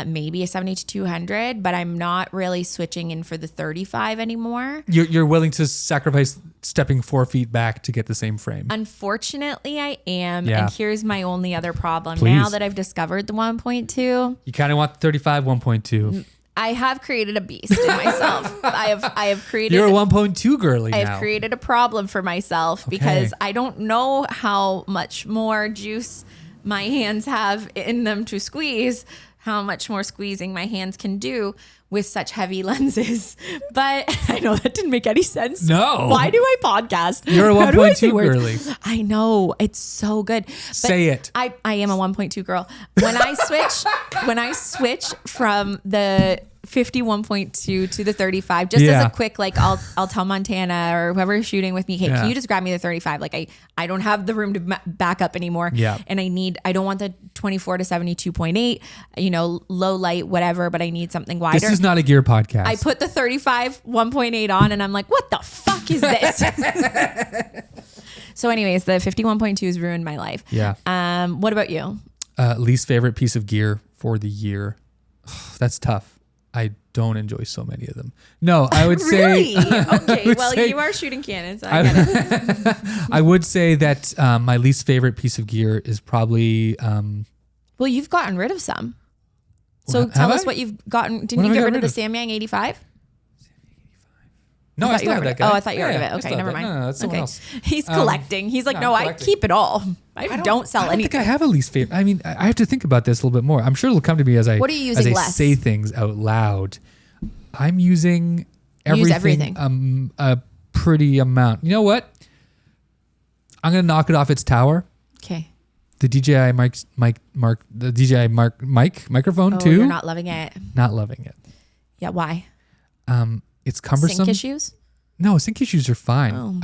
A: Maybe a 70 to 200, but I'm not really switching in for the 35 anymore.
B: You're willing to sacrifice stepping 4 feet back to get the same frame.
A: Unfortunately, I am.
B: Yeah.
A: And here's my only other problem.
B: Please.
A: Now that I've discovered the 1.2,
B: You kind of want the 35 1.2.
A: I have created a beast in myself. I have created.
B: You're a 1.2 girly
A: I
B: now.
A: have created a problem for myself because I don't know how much more juice my hands have in them to squeeze, how much more squeezing my hands can do with such heavy lenses. But I know that didn't make any sense.
B: No.
A: Why do I podcast?
B: You're a
A: How do I say
B: 1.2
A: words?
B: girly.
A: I know. It's so good. But
B: Say it.
A: I am a 1.2 girl. When I switch from the 51.2 to the 35, just as
B: Yeah.
A: a quick, I'll tell Montana or whoever's shooting with me, hey,
B: Yeah.
A: can you just grab me the 35? I don't have the room to back up anymore.
B: Yeah.
A: And I don't want the 24 to 72.8, low light, whatever, but I need something wider.
B: This is not a gear podcast.
A: I put the 35 1.8 on and I'm like, what the fuck is this? So anyways, the 51.2 has ruined my life.
B: Yeah.
A: What about you?
B: Least favorite piece of gear for the year. That's tough. I don't enjoy so many of them. No, I would say.
A: Really? Okay.
B: would
A: Well,
B: say-
A: you are shooting cannons. So I get it.
B: I would say that my least favorite piece of gear is probably.
A: Well, you've gotten rid of some. So
B: Have
A: tell us
B: I?
A: what you've gotten. Didn't
B: What
A: you
B: have I
A: get
B: got
A: rid of
B: rid
A: the Samyang 85?
B: No, I
A: thought
B: still
A: you
B: have
A: got
B: that
A: rid-
B: guy.
A: Oh, I thought you got rid of it.
B: I
A: Okay,
B: still
A: never
B: have
A: mind.
B: No, that's someone
A: Okay.
B: else.
A: He's collecting. He's like,
B: no,
A: no,
B: I'm
A: I
B: collecting.
A: keep it all. I don't sell
B: I don't
A: anything.
B: think I have a least favorite. I mean, I have to think about this a little bit more. I'm sure it'll come to me as I
A: What are you using
B: as I
A: less?
B: say things out loud. I'm using
A: Use
B: everything,
A: everything.
B: A pretty amount. You know what? I'm gonna knock it off its tower.
A: Okay.
B: The DJI microphone
A: Oh,
B: too.
A: you're not loving it.
B: Not loving it.
A: Yeah. Why?
B: It's cumbersome.
A: Sink issues?
B: No, sync issues are fine.
A: Oh.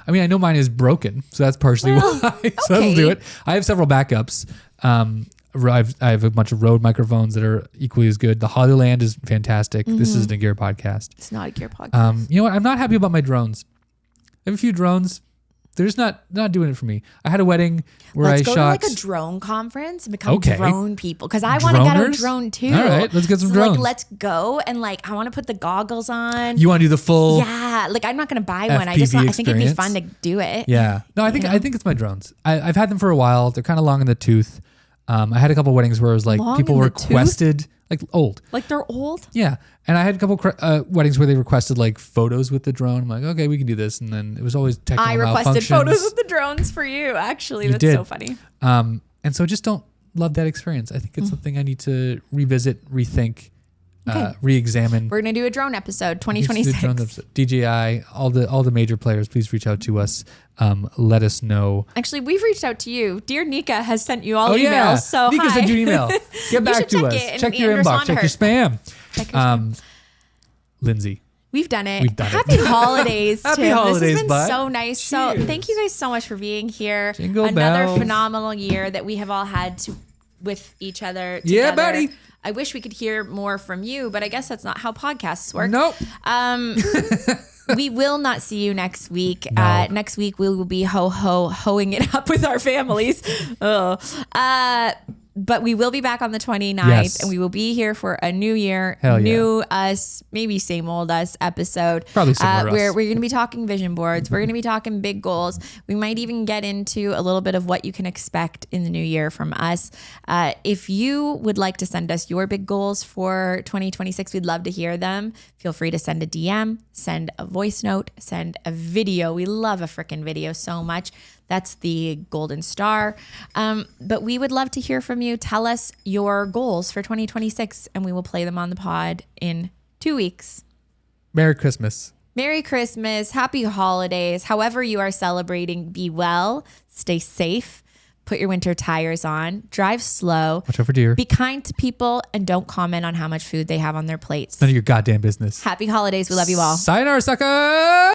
B: I know mine is broken, so that's partially why. So that'll do
A: okay.
B: it. I have several backups. I have a bunch of Rode microphones that are equally as good. The Hollyland is fantastic. This is a gear podcast.
A: It's not a gear podcast.
B: You know what? I'm not happy about my drones. I have a few drones. They're just not doing it for me. I had a wedding where
A: Let's
B: I
A: go
B: shot.
A: to a drone conference and become
B: Okay.
A: drone people because I want to get a
B: Droners?
A: drone too.
B: All right, let's get some
A: So,
B: drones.
A: let's go and I want to put the goggles on.
B: You want to do the full?
A: Yeah, I'm not gonna buy one. I
B: FPV
A: think it'd be
B: experience?
A: fun to do it.
B: Yeah. No, I think it's my drones. I've had them for a while. They're kind of long in the tooth. I had a couple weddings where it was like
A: Long
B: people
A: in the
B: requested like old.
A: Like they're old?
B: Yeah. And I had a couple weddings where they requested like photos with the drone. I'm like, okay, we can do this. And then it was always technical
A: I requested
B: malfunctions.
A: photos with the drones for you. Actually, that's
B: did.
A: so funny.
B: And so just don't love that experience. I think it's something I need to revisit, rethink, re-examine.
A: We're going to do a drone episode,
B: Let's do
A: 2026.
B: drone episode. DJI, all the major players, please reach out to us. Let us know.
A: Actually, we've reached out to you. Dear Nika has sent you all emails.
B: Yeah.
A: So
B: Nika
A: hi.
B: sent you an email. Get back
A: should
B: to
A: check
B: us.
A: it and
B: Check your
A: respond
B: inbox.
A: to
B: Check your spam.
A: Check your spam.
B: Lindsay.
A: We've done it.
B: We've done it.
A: Happy holidays,
B: Happy
A: Tim.
B: holidays,
A: This has been
B: bud.
A: so nice. So thank you guys so much for being here.
B: Jingle
A: Another
B: bells.
A: phenomenal year that we have all had with each other together.
B: Yeah, buddy.
A: I wish we could hear more from you, but I guess that's not how podcasts work.
B: Nope.
A: We will not see you next week.
B: No.
A: Next week we will be hoeing it up with our families. But we will be back on the 29th,
B: Yes.
A: and we will be here for a new year,
B: Hell yeah.
A: new us, maybe same old us episode.
B: Probably similar us.
A: Where we're going to be talking vision boards. We're going to be talking big goals. We might even get into a little bit of what you can expect in the new year from us. If you would like to send us your big goals for 2026, we'd love to hear them. Feel free to send a DM, send a voice note, send a video. We love a freaking video so much. That's the golden star. But we would love to hear from you. Tell us your goals for 2026, and we will play them on the pod in 2 weeks.
B: Merry Christmas.
A: Merry Christmas. Happy holidays. However you are celebrating, be well, stay safe, put your winter tires on, drive slow,
B: Watch out for deer.
A: be kind to people, and don't comment on how much food they have on their plates.
B: None of your goddamn business.
A: Happy holidays. We love you all.
B: Sayonara, sucker.